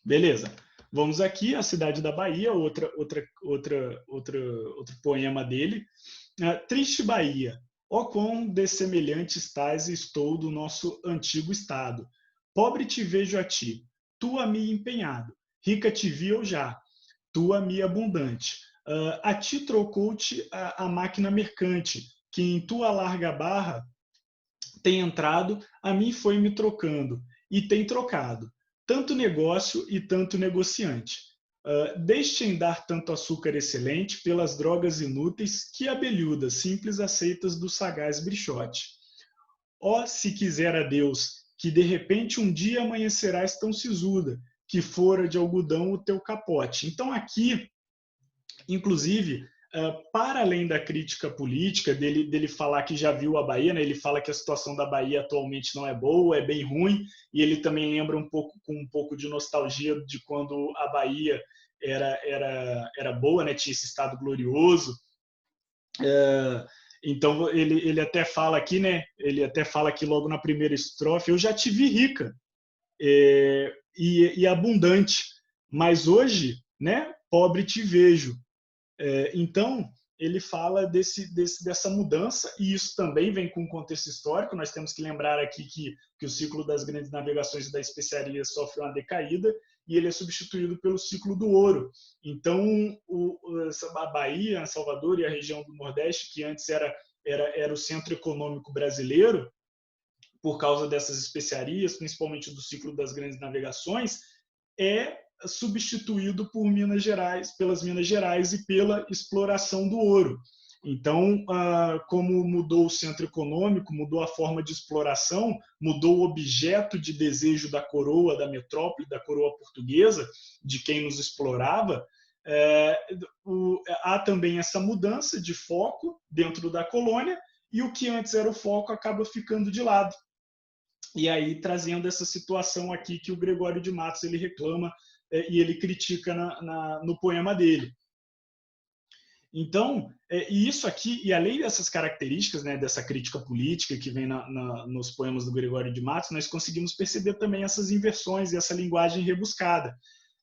[SPEAKER 1] Beleza. Vamos aqui, A Cidade da Bahia, outro poema dele. Triste Bahia, ó quão dessemelhante estás estou do nosso antigo estado. Pobre te vejo a ti, tu a mim empenhado, rica te vi eu já, tu a mim abundante. A ti trocou-te a máquina mercante, que em tua larga barra tem entrado, a mim foi me trocando, e tem trocado, tanto negócio e tanto negociante. Deixe em dar tanto açúcar excelente pelas drogas inúteis que abelhudas, simples aceitas do sagaz Brichote. Ó, se quiser a Deus, que de repente um dia amanhecerás tão sisuda, que fora de algodão o teu capote. Então aqui, inclusive, para além da crítica política, dele falar que já viu a Bahia, né, ele fala que a situação da Bahia atualmente não é boa, é bem ruim, e ele também lembra com um pouco de nostalgia de quando a Bahia era boa, né, tinha esse estado glorioso. Então ele até fala aqui, né, ele até fala aqui logo na primeira estrofe, eu já te vi rica e abundante, mas hoje, né, pobre te vejo. Então, ele fala dessa mudança, e isso também vem com o contexto histórico. Nós temos que lembrar aqui que o ciclo das grandes navegações e da especiaria sofre uma decaída, e ele é substituído pelo ciclo do ouro. Então, a Bahia, Salvador e a região do Nordeste, que antes era o centro econômico brasileiro, por causa dessas especiarias, principalmente do ciclo das grandes navegações, é substituído por Minas Gerais, pelas Minas Gerais e pela exploração do ouro. Então, como mudou o centro econômico, mudou a forma de exploração, mudou o objeto de desejo da coroa, da metrópole, da coroa portuguesa, de quem nos explorava, há também essa mudança de foco dentro da colônia, e o que antes era o foco acaba ficando de lado. E aí trazendo essa situação aqui que o Gregório de Matos ele reclama e ele critica no poema dele. Então, e isso aqui, e além dessas características, né, dessa crítica política que vem nos poemas do Gregório de Matos, nós conseguimos perceber também essas inversões e essa linguagem rebuscada.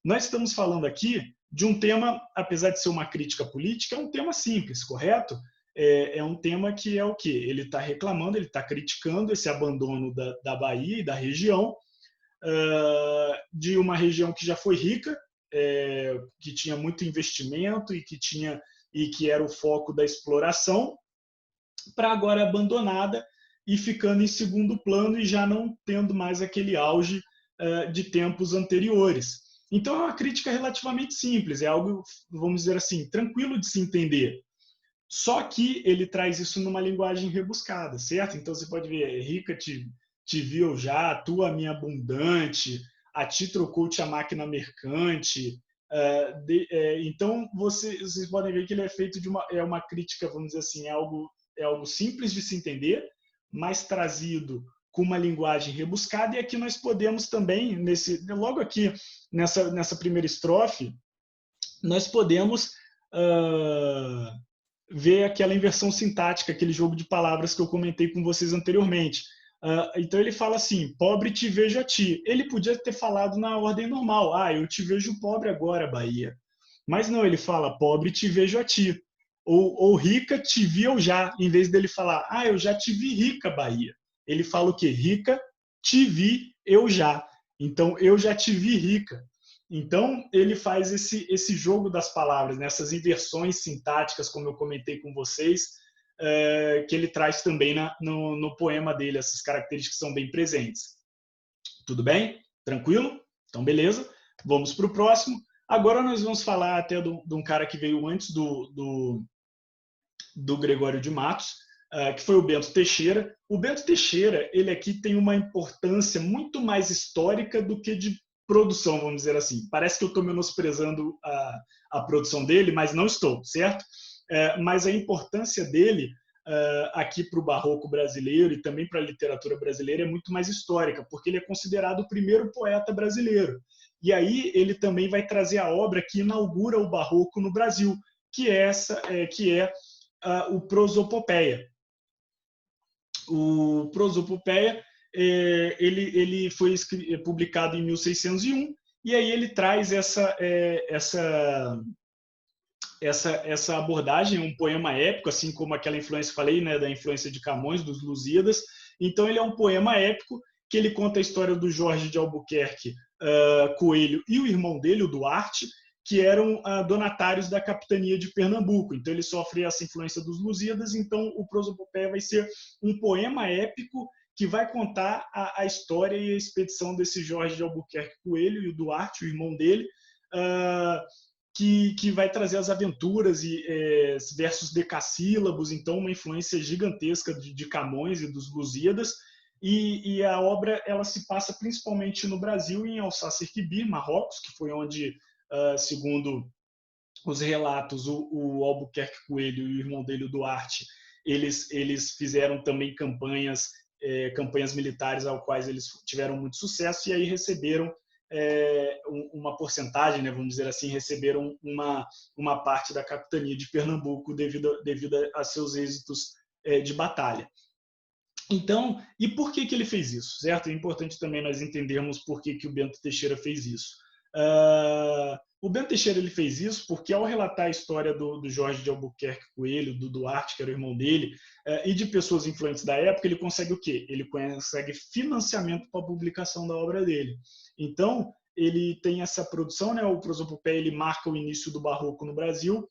[SPEAKER 1] Nós estamos falando aqui de um tema, apesar de ser uma crítica política, é um tema simples, correto? É um tema que é o quê? Ele está reclamando, ele está criticando esse abandono da Bahia e da região, de uma região que já foi rica, que tinha muito investimento e que era o foco da exploração, para agora abandonada e ficando em segundo plano e já não tendo mais aquele auge de tempos anteriores. Então é uma crítica relativamente simples, é algo, vamos dizer assim, tranquilo de se entender. Só que ele traz isso numa linguagem rebuscada, certo? Então você pode ver, rica te viu já, tua minha abundante, a ti trocou-te a máquina mercante. Então vocês podem ver que ele é feito de uma crítica, vamos dizer assim, é algo simples de se entender, mas trazido com uma linguagem rebuscada. E aqui nós podemos também, logo aqui nessa primeira estrofe, nós podemos ver aquela inversão sintática, aquele jogo de palavras que eu comentei com vocês anteriormente. Então ele fala assim, pobre te vejo a ti. Ele podia ter falado na ordem normal, eu te vejo pobre agora, Bahia. Mas não, ele fala, pobre te vejo a ti. Ou rica te vi eu já, em vez dele falar, eu já te vi rica, Bahia. Ele fala o quê? Rica, te vi eu já. Então, eu já te vi rica. Então, ele faz esse jogo das palavras, né? Essas inversões sintáticas, como eu comentei com vocês, que ele traz também no poema dele, essas características são bem presentes. Tudo bem? Tranquilo? Então, beleza. Vamos para o próximo. Agora nós vamos falar até de um cara que veio antes do Gregório de Matos, que foi o Bento Teixeira. O Bento Teixeira, ele aqui tem uma importância muito mais histórica do que de produção, vamos dizer assim. Parece que eu estou menosprezando a produção dele, mas não estou, certo? Mas a importância dele aqui para o barroco brasileiro e também para a literatura brasileira é muito mais histórica, porque ele é considerado o primeiro poeta brasileiro. E aí ele também vai trazer a obra que inaugura o barroco no Brasil, que é o Prosopopeia. O Prosopopeia ele foi publicado em 1601, e aí ele traz essa abordagem, um poema épico, assim como aquela influência que falei, né, da influência de Camões, dos Lusíadas. Então ele é um poema épico que ele conta a história do Jorge de Albuquerque Coelho e o irmão dele, o Duarte, que eram donatários da capitania de Pernambuco. Então ele sofre essa influência dos Lusíadas, então o Prosopopeia vai ser um poema épico que vai contar a história e a expedição desse Jorge de Albuquerque Coelho e o Duarte, o irmão dele, que vai trazer as aventuras e versos decassílabos, então uma influência gigantesca de Camões e dos Lusíadas, e a obra ela se passa principalmente no Brasil, em Alsácer-Quibir, Marrocos, que foi onde, segundo os relatos, o Albuquerque Coelho e o irmão dele, o Duarte, eles fizeram também campanhas militares ao quais eles tiveram muito sucesso, e aí receberam uma porcentagem, né, vamos dizer assim, receberam uma parte da capitania de Pernambuco devido a seus êxitos de batalha. Então, e por que ele fez isso, certo? É importante também nós entendermos por que o Bento Teixeira fez isso. O Bento Teixeira ele fez isso porque, ao relatar a história do Jorge de Albuquerque Coelho, do Duarte, que era o irmão dele, e de pessoas influentes da época, ele consegue o quê? Ele consegue financiamento para a publicação da obra dele. Então, ele tem essa produção, né? O Prosopopeia ele marca o início do Barroco no Brasil,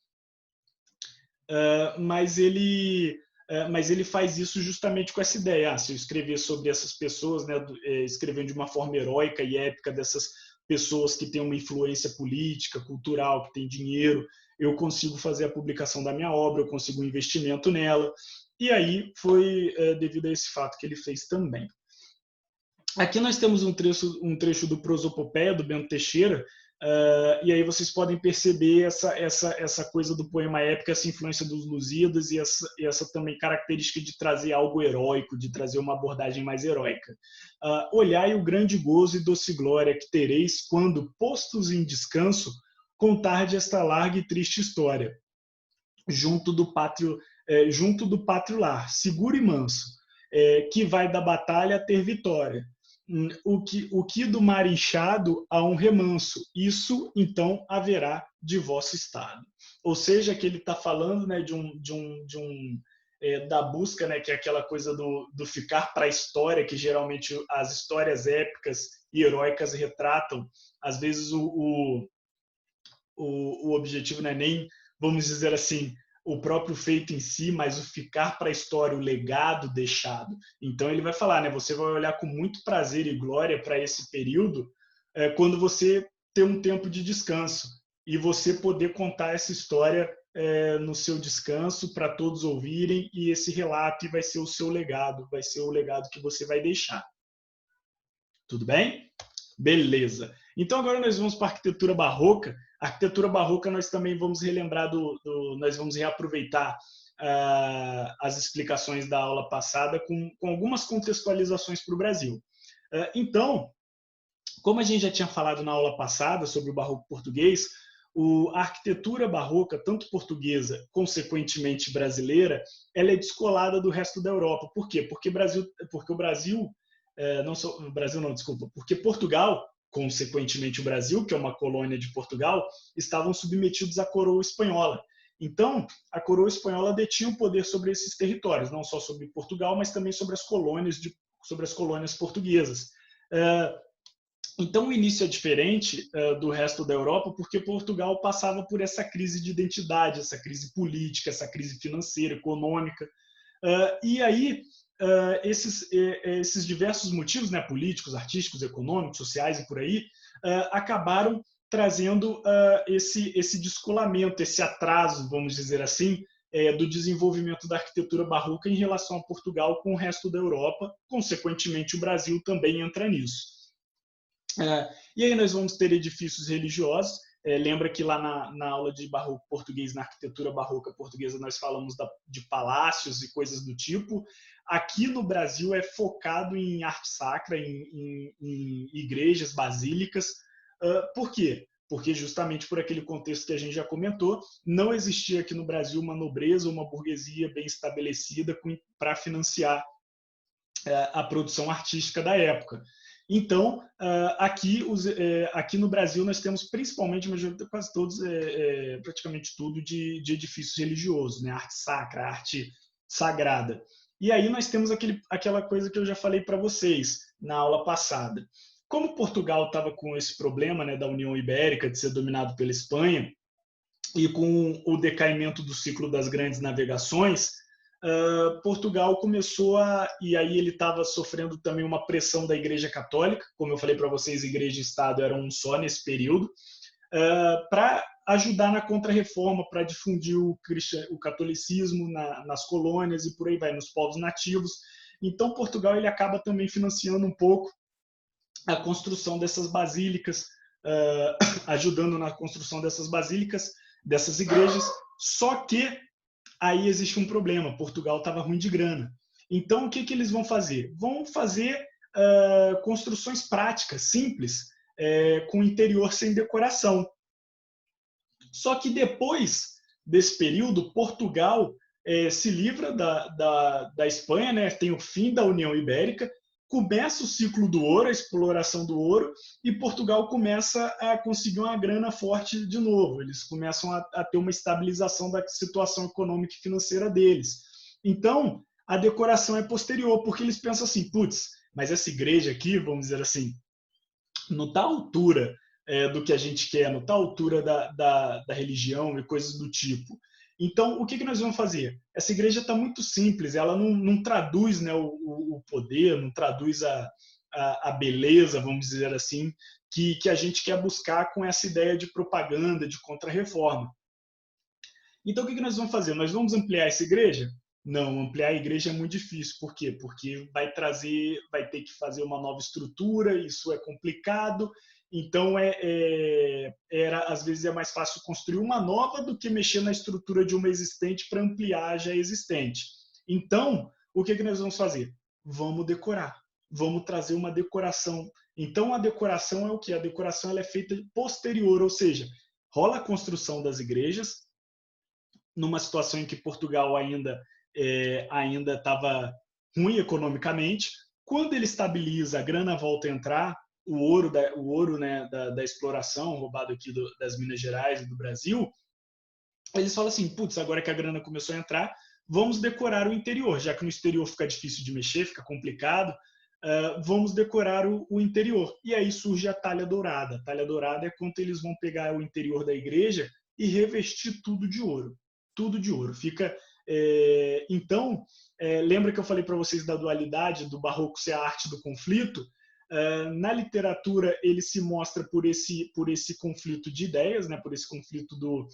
[SPEAKER 1] mas ele faz isso justamente com essa ideia. Se eu escrever sobre essas pessoas, né, escrevendo de uma forma heróica e épica dessas pessoas que têm uma influência política, cultural, que têm dinheiro, eu consigo fazer a publicação da minha obra, eu consigo um investimento nela. E aí foi devido a esse fato que ele fez também. Aqui nós temos um trecho do Prosopopeia, do Bento Teixeira, e aí vocês podem perceber essa coisa do poema épico, essa influência dos Lusíadas e essa também característica de trazer algo heróico, de trazer uma abordagem mais heróica. Olhai o grande gozo e doce glória que tereis quando, postos em descanso, contarde esta larga e triste história, junto do pátrio lar, seguro e manso, que vai da batalha ter vitória. O que do mar inchado a um remanso, isso então haverá de vosso estado. Ou seja, que ele está falando, né, da busca, né, que é aquela coisa do ficar para a história, que geralmente as histórias épicas e heróicas retratam. Às vezes o objetivo não é nem, vamos dizer assim, o próprio feito em si, mas o ficar para a história, o legado deixado. Então ele vai falar, né? Você vai olhar com muito prazer e glória para esse período quando você ter um tempo de descanso e você poder contar essa história no seu descanso para todos ouvirem, e esse relato vai ser o seu legado, vai ser o legado que você vai deixar. Tudo bem? Beleza. Então agora nós vamos para a arquitetura barroca. A arquitetura barroca nós também vamos relembrar nós vamos reaproveitar as explicações da aula passada com algumas contextualizações para o Brasil. Então, como a gente já tinha falado na aula passada sobre o barroco português, a arquitetura barroca, tanto portuguesa, consequentemente brasileira, ela é descolada do resto da Europa. Por quê? Porque o Brasil, porque Portugal, consequentemente o Brasil, que é uma colônia de Portugal, estavam submetidos à coroa espanhola. Então, a coroa espanhola detinha o poder sobre esses territórios, não só sobre Portugal, mas também sobre as colônias portuguesas. Então, o início é diferente do resto da Europa, porque Portugal passava por essa crise de identidade, essa crise política, essa crise financeira, econômica. E aí, esses diversos motivos, né, políticos, artísticos, econômicos, sociais e por aí, acabaram trazendo esse descolamento, esse atraso, vamos dizer assim, do desenvolvimento da arquitetura barroca em relação a Portugal com o resto da Europa. Consequentemente, o Brasil também entra nisso. E aí nós vamos ter edifícios religiosos. Lembra que lá na aula de barroco português, na arquitetura barroca portuguesa, nós falamos de palácios e coisas do tipo. Aqui no Brasil é focado em arte sacra, em igrejas, basílicas. Por quê? Porque justamente por aquele contexto que a gente já comentou, não existia aqui no Brasil uma nobreza, uma burguesia bem estabelecida para financiar a produção artística da época. Então, aqui no Brasil, nós temos principalmente, quase todos, praticamente tudo, de edifícios religiosos, né? Arte sacra, arte sagrada. E aí nós temos aquela coisa que eu já falei para vocês na aula passada. como Portugal estava com esse problema, né, da União Ibérica, de ser dominado pela Espanha, e com o decaimento do ciclo das grandes navegações, Portugal começou e aí ele estava sofrendo também uma pressão da Igreja Católica, como eu falei para vocês, Igreja e Estado eram um só nesse período, para ajudar na contra-reforma, para difundir o catolicismo nas colônias e por aí vai, nos povos nativos. Então, Portugal ele acaba também financiando um pouco a construção dessas basílicas, ajudando na construção dessas basílicas, dessas igrejas, só que aí existe um problema, Portugal estava ruim de grana. Então, o que eles vão fazer? Vão fazer construções práticas, simples, com interior sem decoração. Só que depois desse período, Portugal se livra da Espanha, né? Tem o fim da União Ibérica, começa o ciclo do ouro, a exploração do ouro, e Portugal começa a conseguir uma grana forte de novo. Eles começam a ter uma estabilização da situação econômica e financeira deles. Então, a decoração é posterior, porque eles pensam assim, putz, mas essa igreja aqui, vamos dizer assim, não está à altura do que a gente quer, não está à altura da religião e coisas do tipo. Então, o que nós vamos fazer? Essa igreja está muito simples, ela não traduz, né, o poder, não traduz a beleza, vamos dizer assim, que a gente quer buscar com essa ideia de propaganda, de contra-reforma. Então, o que nós vamos fazer? Nós vamos ampliar essa igreja? Não, ampliar a igreja é muito difícil. Por quê? Porque vai ter que fazer uma nova estrutura, isso é complicado. Então, às vezes é mais fácil construir uma nova do que mexer na estrutura de uma existente para ampliar a já existente. Então, o que nós vamos fazer? Vamos decorar. Vamos trazer uma decoração. Então, a decoração é o quê? A decoração ela é feita posterior, ou seja, rola a construção das igrejas, numa situação em que Portugal ainda estava ruim economicamente. Quando ele estabiliza, a grana volta a entrar, o ouro né, da exploração, roubado aqui das Minas Gerais e do Brasil, eles falam assim, putz, agora que a grana começou a entrar, vamos decorar o interior, já que no exterior fica difícil de mexer, fica complicado, vamos decorar o interior. E aí surge a talha dourada. A talha dourada é quando eles vão pegar o interior da igreja e revestir tudo de ouro. Tudo de ouro. Fica... então, lembra que eu falei para vocês da dualidade, do barroco ser a arte do conflito? Na literatura, ele se mostra por esse conflito de ideias, né? Por esse conflito do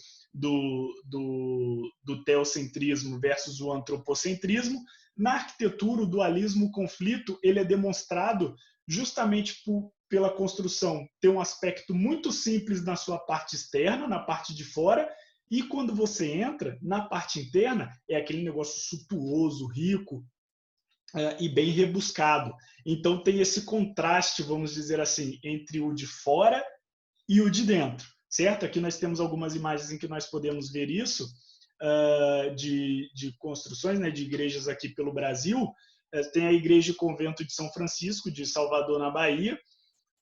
[SPEAKER 1] teocentrismo versus o antropocentrismo. Na arquitetura, o dualismo, o conflito, ele é demonstrado justamente pela construção ter um aspecto muito simples na sua parte externa, na parte de fora, e quando você entra na parte interna, é aquele negócio suntuoso, rico e bem rebuscado. Então tem esse contraste, vamos dizer assim, entre o de fora e o de dentro, certo? Aqui nós temos algumas imagens em que nós podemos ver isso, de construções, né, de igrejas aqui pelo Brasil. Tem a Igreja e Convento de São Francisco, de Salvador, na Bahia,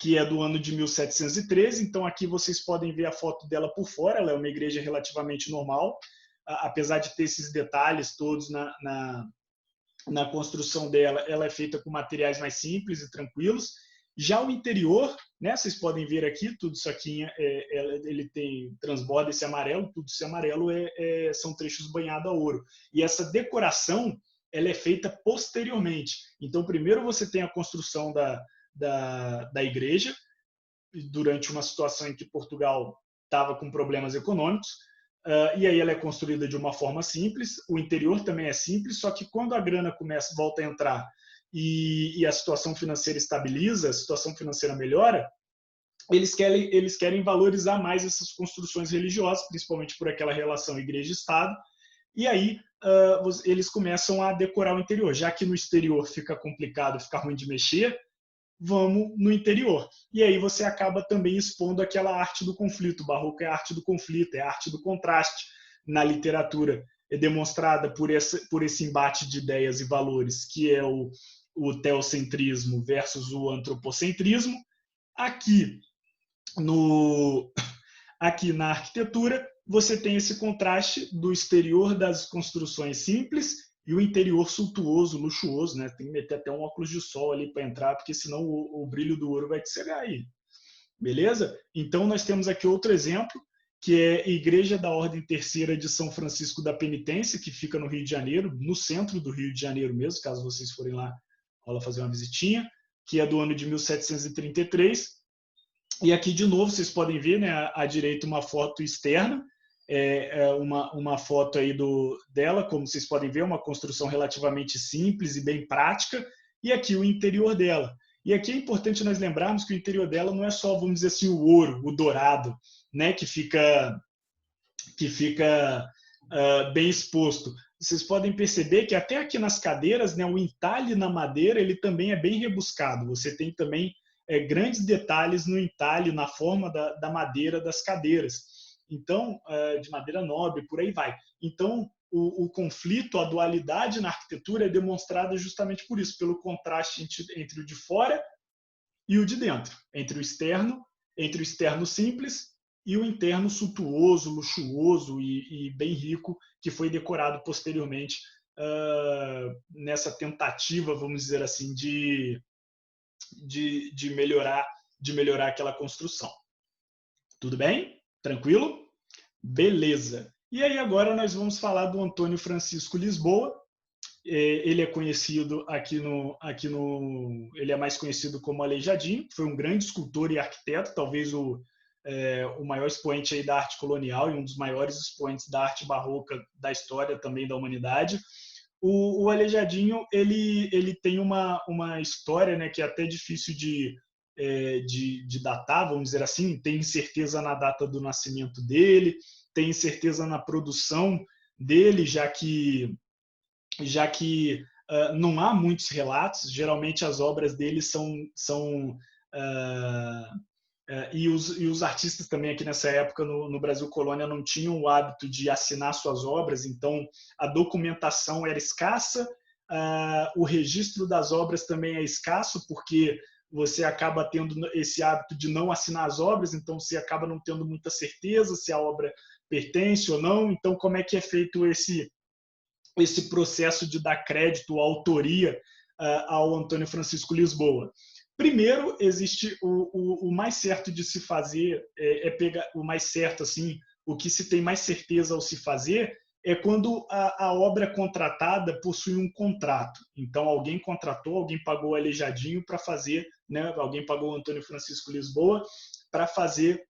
[SPEAKER 1] que é do ano de 1713. Então, aqui vocês podem ver a foto dela por fora. Ela é uma igreja relativamente normal, apesar de ter esses detalhes todos na construção dela. Ela é feita com materiais mais simples e tranquilos. Já o interior, né, vocês podem ver aqui, tudo isso aqui ele transborda esse amarelo, tudo esse amarelo são trechos banhados a ouro. E essa decoração ela é feita posteriormente. Então, primeiro você tem a construção da igreja, durante uma situação em que Portugal estava com problemas econômicos, e aí ela é construída de uma forma simples. O interior também é simples, só que quando a grana volta a entrar e a situação financeira estabiliza, a situação financeira melhora, eles querem valorizar mais essas construções religiosas, principalmente por aquela relação igreja-estado, e aí eles começam a decorar o interior. Já que no exterior fica complicado, fica ruim de mexer, vamos no interior. E aí você acaba também expondo aquela arte do conflito. O barroco é a arte do conflito, é a arte do contraste. Na literatura é demonstrada por esse embate de ideias e valores, que é o teocentrismo versus o antropocentrismo. Aqui na arquitetura, você tem esse contraste do exterior das construções simples e o interior suntuoso, luxuoso, né? Tem que meter até um óculos de sol ali para entrar, porque senão o brilho do ouro vai te cegar aí. Beleza? Então, nós temos aqui outro exemplo, que é a Igreja da Ordem Terceira de São Francisco da Penitência, que fica no Rio de Janeiro, no centro do Rio de Janeiro mesmo, caso vocês forem lá, rola fazer uma visitinha, que é do ano de 1733. E aqui, de novo, vocês podem ver, né, à direita, uma foto externa, uma foto aí dela, como vocês podem ver, uma construção relativamente simples e bem prática, e aqui o interior dela. E aqui é importante nós lembrarmos que o interior dela não é só, vamos dizer assim, o ouro, o dourado, né, que fica bem exposto. Vocês podem perceber que até aqui nas cadeiras, né, o entalhe na madeira ele também é bem rebuscado. Você tem também grandes detalhes no entalhe, na forma da madeira das cadeiras. Então, de madeira nobre, por aí vai. Então, o conflito, a dualidade na arquitetura é demonstrada justamente por isso, pelo contraste entre o de fora e o de dentro, entre o externo simples e o interno suntuoso, luxuoso e bem rico, que foi decorado posteriormente nessa tentativa, vamos dizer assim, de melhorar aquela construção. Tudo bem? Tranquilo? Beleza. E aí agora nós vamos falar do Antônio Francisco Lisboa. Ele é conhecido ele é mais conhecido como Aleijadinho, foi um grande escultor e arquiteto, talvez o maior expoente aí da arte colonial e um dos maiores expoentes da arte barroca da história também da humanidade. O Aleijadinho ele tem uma história, né, que é até difícil de datar, vamos dizer assim. Tem incerteza na data do nascimento dele, tem incerteza na produção dele, já que não há muitos relatos. Geralmente as obras dele e os artistas também aqui nessa época no Brasil Colônia não tinham o hábito de assinar suas obras, então a documentação era escassa, o registro das obras também é escasso, porque você acaba tendo esse hábito de não assinar as obras, então você acaba não tendo muita certeza se a obra pertence ou não. Então, como é que é feito esse processo de dar crédito, autoria ao Antônio Francisco Lisboa? Primeiro, existe o mais certo de se fazer, pegar o mais certo, assim, o que se tem mais certeza ao se fazer é quando a obra contratada possui um contrato. Então, alguém contratou, alguém pagou o Aleijadinho para fazer, né? Alguém pagou o Antônio Francisco Lisboa para fazer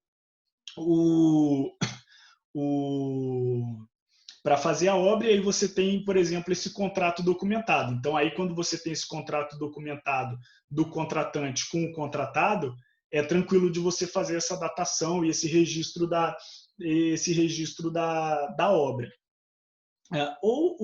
[SPEAKER 1] para fazer a obra, e aí você tem, por exemplo, esse contrato documentado. Então, aí quando você tem esse contrato documentado do contratante com o contratado, é tranquilo de você fazer essa datação e esse registro da obra. Ou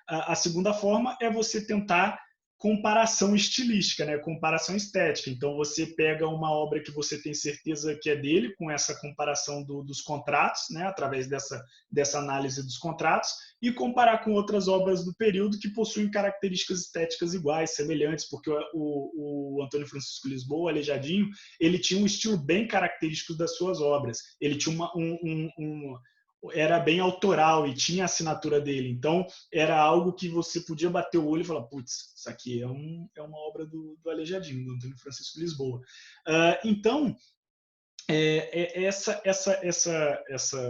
[SPEAKER 1] a segunda forma é você tentar comparação estilística, né? Comparação estética. Então, você pega uma obra que você tem certeza que é dele, com essa comparação dos contratos, né? Através dessa análise dos contratos, e comparar com outras obras do período que possuem características estéticas iguais, semelhantes, porque o Antônio Francisco Lisboa, o Aleijadinho, ele tinha um estilo bem característico das suas obras. Ele tinha era bem autoral e tinha a assinatura dele. Então, era algo que você podia bater o olho e falar, putz, isso aqui é uma obra do Aleijadinho, do Antônio Francisco Lisboa. Então,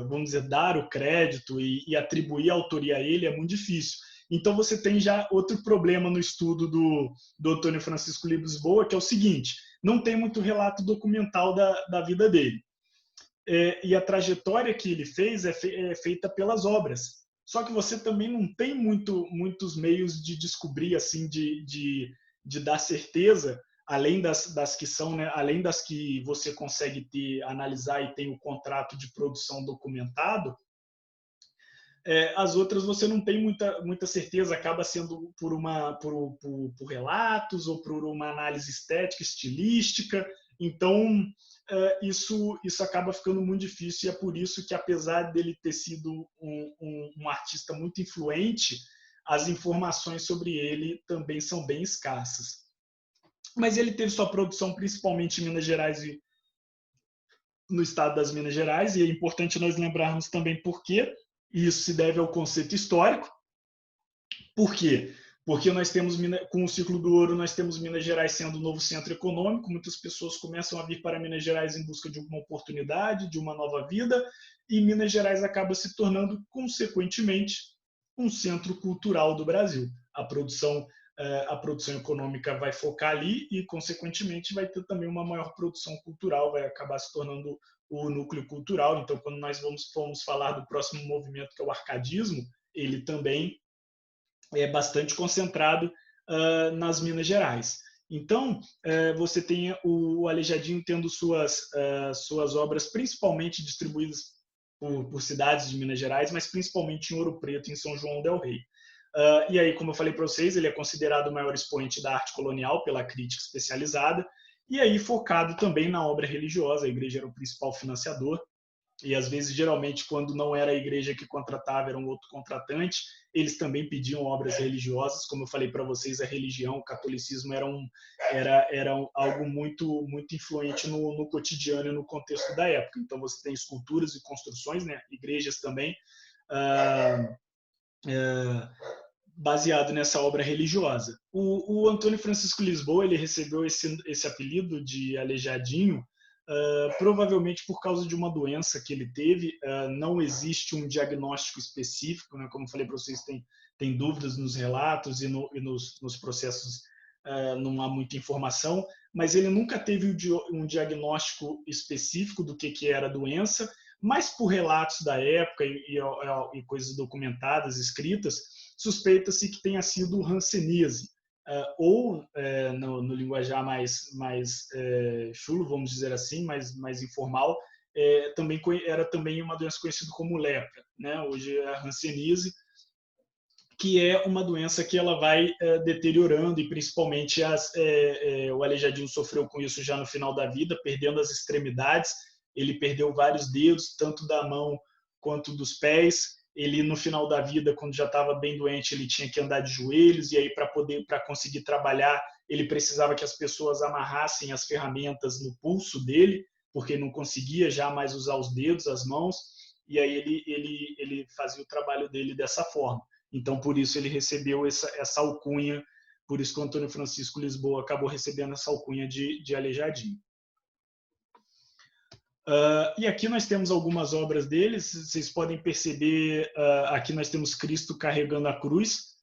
[SPEAKER 1] vamos dizer, dar o crédito e atribuir a autoria a ele é muito difícil. Então, você tem já outro problema no estudo do Antônio Francisco Lisboa, que é o seguinte: não tem muito relato documental da vida dele. E a trajetória que ele fez é feita pelas obras. Só que você também não tem muitos meios de descobrir, assim, de dar certeza, além das que são, né, além das que você consegue analisar e tem o contrato de produção documentado. As outras você não tem muita certeza, acaba sendo por relatos ou por uma análise estética, estilística. Então, isso acaba ficando muito difícil, e é por isso que, apesar dele ter sido um artista muito influente, as informações sobre ele também são bem escassas. Mas ele teve sua produção principalmente em Minas Gerais e no estado das Minas Gerais, e é importante nós lembrarmos também por quê. Isso se deve ao conceito histórico. Por quê? Porque nós temos, com o ciclo do ouro, nós temos Minas Gerais sendo o novo centro econômico, muitas pessoas começam a vir para Minas Gerais em busca de uma oportunidade, de uma nova vida, e Minas Gerais acaba se tornando, consequentemente, um centro cultural do Brasil. A produção econômica vai focar ali e, consequentemente, vai ter também uma maior produção cultural, vai acabar se tornando o núcleo cultural. Então, quando nós vamos falar do próximo movimento, que é o arcadismo, ele também é bastante concentrado nas Minas Gerais. Então, você tem o Aleijadinho tendo suas obras principalmente distribuídas por cidades de Minas Gerais, mas principalmente em Ouro Preto, em São João del Rei. E aí, como eu falei para vocês, ele é considerado o maior expoente da arte colonial pela crítica especializada, e aí focado também na obra religiosa. A igreja era o principal financiador, e às vezes, geralmente, quando não era a igreja que contratava, era um outro contratante, eles também pediam obras religiosas. Como eu falei para vocês, a religião, o catolicismo era algo muito influente no cotidiano e no contexto da época. Então, você tem esculturas e construções, né? Igrejas também, baseado nessa obra religiosa. O Antônio Francisco Lisboa, ele recebeu esse apelido de Aleijadinho, provavelmente por causa de uma doença que ele teve. Não existe um diagnóstico específico, né? Como falei para vocês, tem dúvidas nos relatos e nos processos, não há muita informação, mas ele nunca teve um diagnóstico específico do que era a doença, mas por relatos da época e coisas documentadas, escritas, suspeita-se que tenha sido hanseníase, ou no linguajar mais chulo, vamos dizer assim, mais informal, era também uma doença conhecida como lepra, né? Hoje é a hanseníase, que é uma doença que ela vai deteriorando, e principalmente o Aleijadinho sofreu com isso já no final da vida, perdendo as extremidades. Ele perdeu vários dedos, tanto da mão quanto dos pés. Ele, no final da vida, quando já estava bem doente, ele tinha que andar de joelhos, e aí para conseguir trabalhar, ele precisava que as pessoas amarrassem as ferramentas no pulso dele, porque não conseguia já mais usar os dedos, as mãos, e aí ele fazia o trabalho dele dessa forma. Então, por isso ele recebeu essa alcunha, por isso que o Antônio Francisco Lisboa acabou recebendo essa alcunha de Aleijadinho. E aqui nós temos algumas obras deles. Vocês podem perceber, aqui nós temos Cristo carregando a cruz,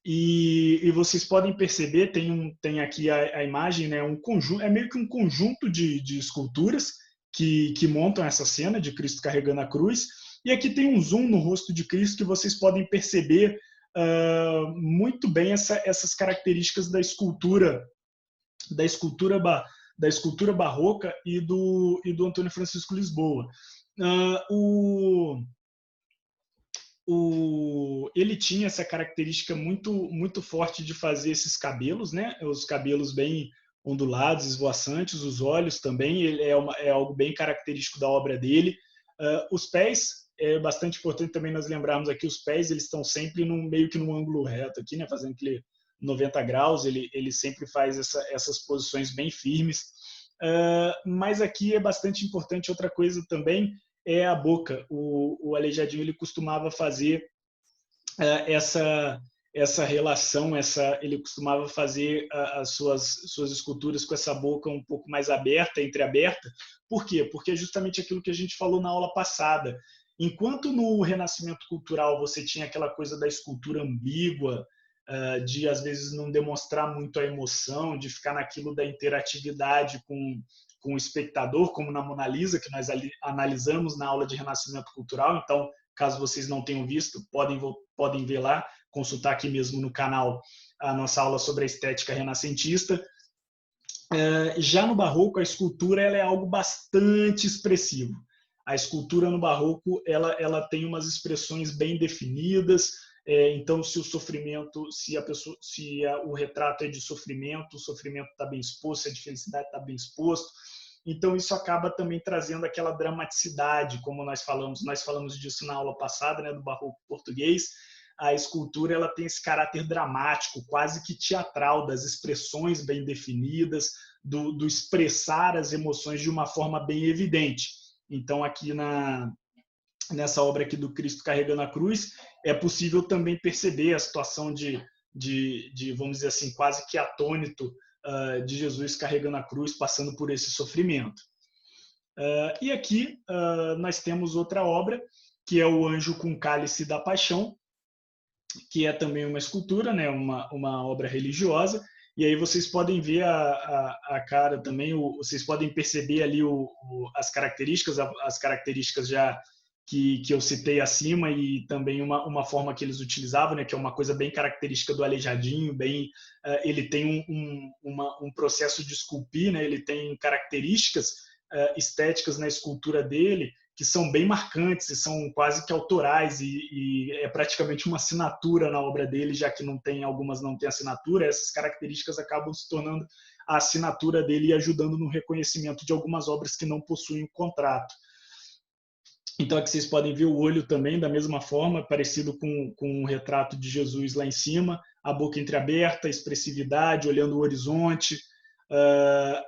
[SPEAKER 1] e vocês podem perceber, tem aqui a imagem, né, é meio que um conjunto de esculturas que montam essa cena de Cristo carregando a cruz, e aqui tem um zoom no rosto de Cristo que vocês podem perceber muito bem essas características da escultura barroca e do Antônio Francisco Lisboa. Ele tinha essa característica muito forte de fazer esses cabelos, né? Os cabelos bem ondulados, esvoaçantes, os olhos também, é algo bem característico da obra dele. Os pés, é bastante importante também nós lembrarmos aqui, os pés eles estão sempre meio que num ângulo reto aqui, né? Fazendo aquele 90 graus, ele sempre faz essas posições bem firmes. Mas aqui é bastante importante outra coisa também, é a boca. O Aleijadinho ele costumava fazer essa relação, ele costumava fazer as suas esculturas com essa boca um pouco mais aberta, entreaberta. Por quê? Porque é justamente aquilo que a gente falou na aula passada. Enquanto no Renascimento Cultural você tinha aquela coisa da escultura ambígua, de às vezes não demonstrar muito a emoção, de ficar naquilo da interatividade com o espectador, como na Mona Lisa, que nós analisamos na aula de Renascimento Cultural. Então, caso vocês não tenham visto, podem ver lá, consultar aqui mesmo no canal a nossa aula sobre a estética renascentista. Já no Barroco, a escultura ela é algo bastante expressivo. A escultura no Barroco ela tem umas expressões bem definidas. Então, se o retrato é de sofrimento, o sofrimento está bem exposto, se é de felicidade está bem exposto. Então, isso acaba também trazendo aquela dramaticidade, como nós falamos disso na aula passada, né, do Barroco português. A escultura ela tem esse caráter dramático, quase que teatral, das expressões bem definidas, do expressar as emoções de uma forma bem evidente. Então, aqui nessa obra aqui do Cristo carregando a cruz, é possível também perceber a situação vamos dizer assim, quase que atônito de Jesus carregando a cruz, passando por esse sofrimento. E aqui nós temos outra obra, que é o Anjo com Cálice da Paixão, que é também uma escultura, né, uma obra religiosa, e aí vocês podem ver a cara também, vocês podem perceber ali as características já que eu citei acima, e também uma forma que eles utilizavam, né, que é uma coisa bem característica do Aleijadinho, ele tem um processo de esculpir, né, ele tem características estéticas na escultura dele, que são bem marcantes e são quase que autorais, e é praticamente uma assinatura na obra dele, já que algumas não têm assinatura. Essas características acabam se tornando a assinatura dele e ajudando no reconhecimento de algumas obras que não possuem contrato. Então aqui vocês podem ver o olho também da mesma forma, parecido com o retrato de Jesus lá em cima, a boca entreaberta, a expressividade, olhando o horizonte.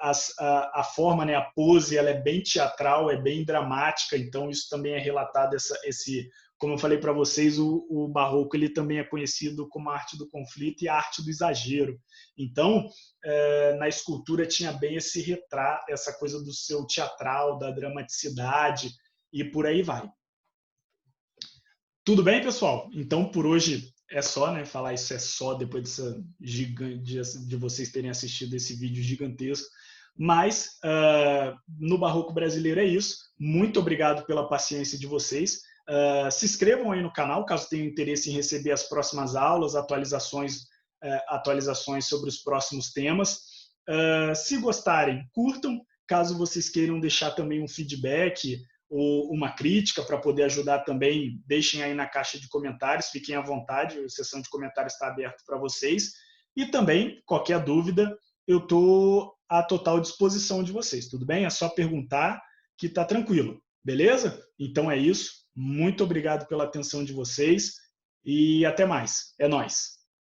[SPEAKER 1] A forma, né, a pose, ela é bem teatral, é bem dramática, então isso também é relatado, como eu falei para vocês, o barroco ele também é conhecido como a arte do conflito e a arte do exagero. Então, na escultura tinha bem esse retrato, essa coisa do seu teatral, da dramaticidade, e por aí vai. Tudo bem, pessoal? Então, por hoje é só, né? Falar isso é só depois de vocês terem assistido esse vídeo gigantesco. Mas no Barroco Brasileiro é isso. Muito obrigado pela paciência de vocês. Se inscrevam aí no canal, caso tenham interesse em receber as próximas aulas, atualizações sobre os próximos temas. Se gostarem, curtam. Caso vocês queiram deixar também um feedback ou uma crítica para poder ajudar também, deixem aí na caixa de comentários, fiquem à vontade, a seção de comentários está aberta para vocês. E também, qualquer dúvida, eu estou à total disposição de vocês, tudo bem? É só perguntar que está tranquilo, beleza? Então é isso, muito obrigado pela atenção de vocês e até mais, é nóis!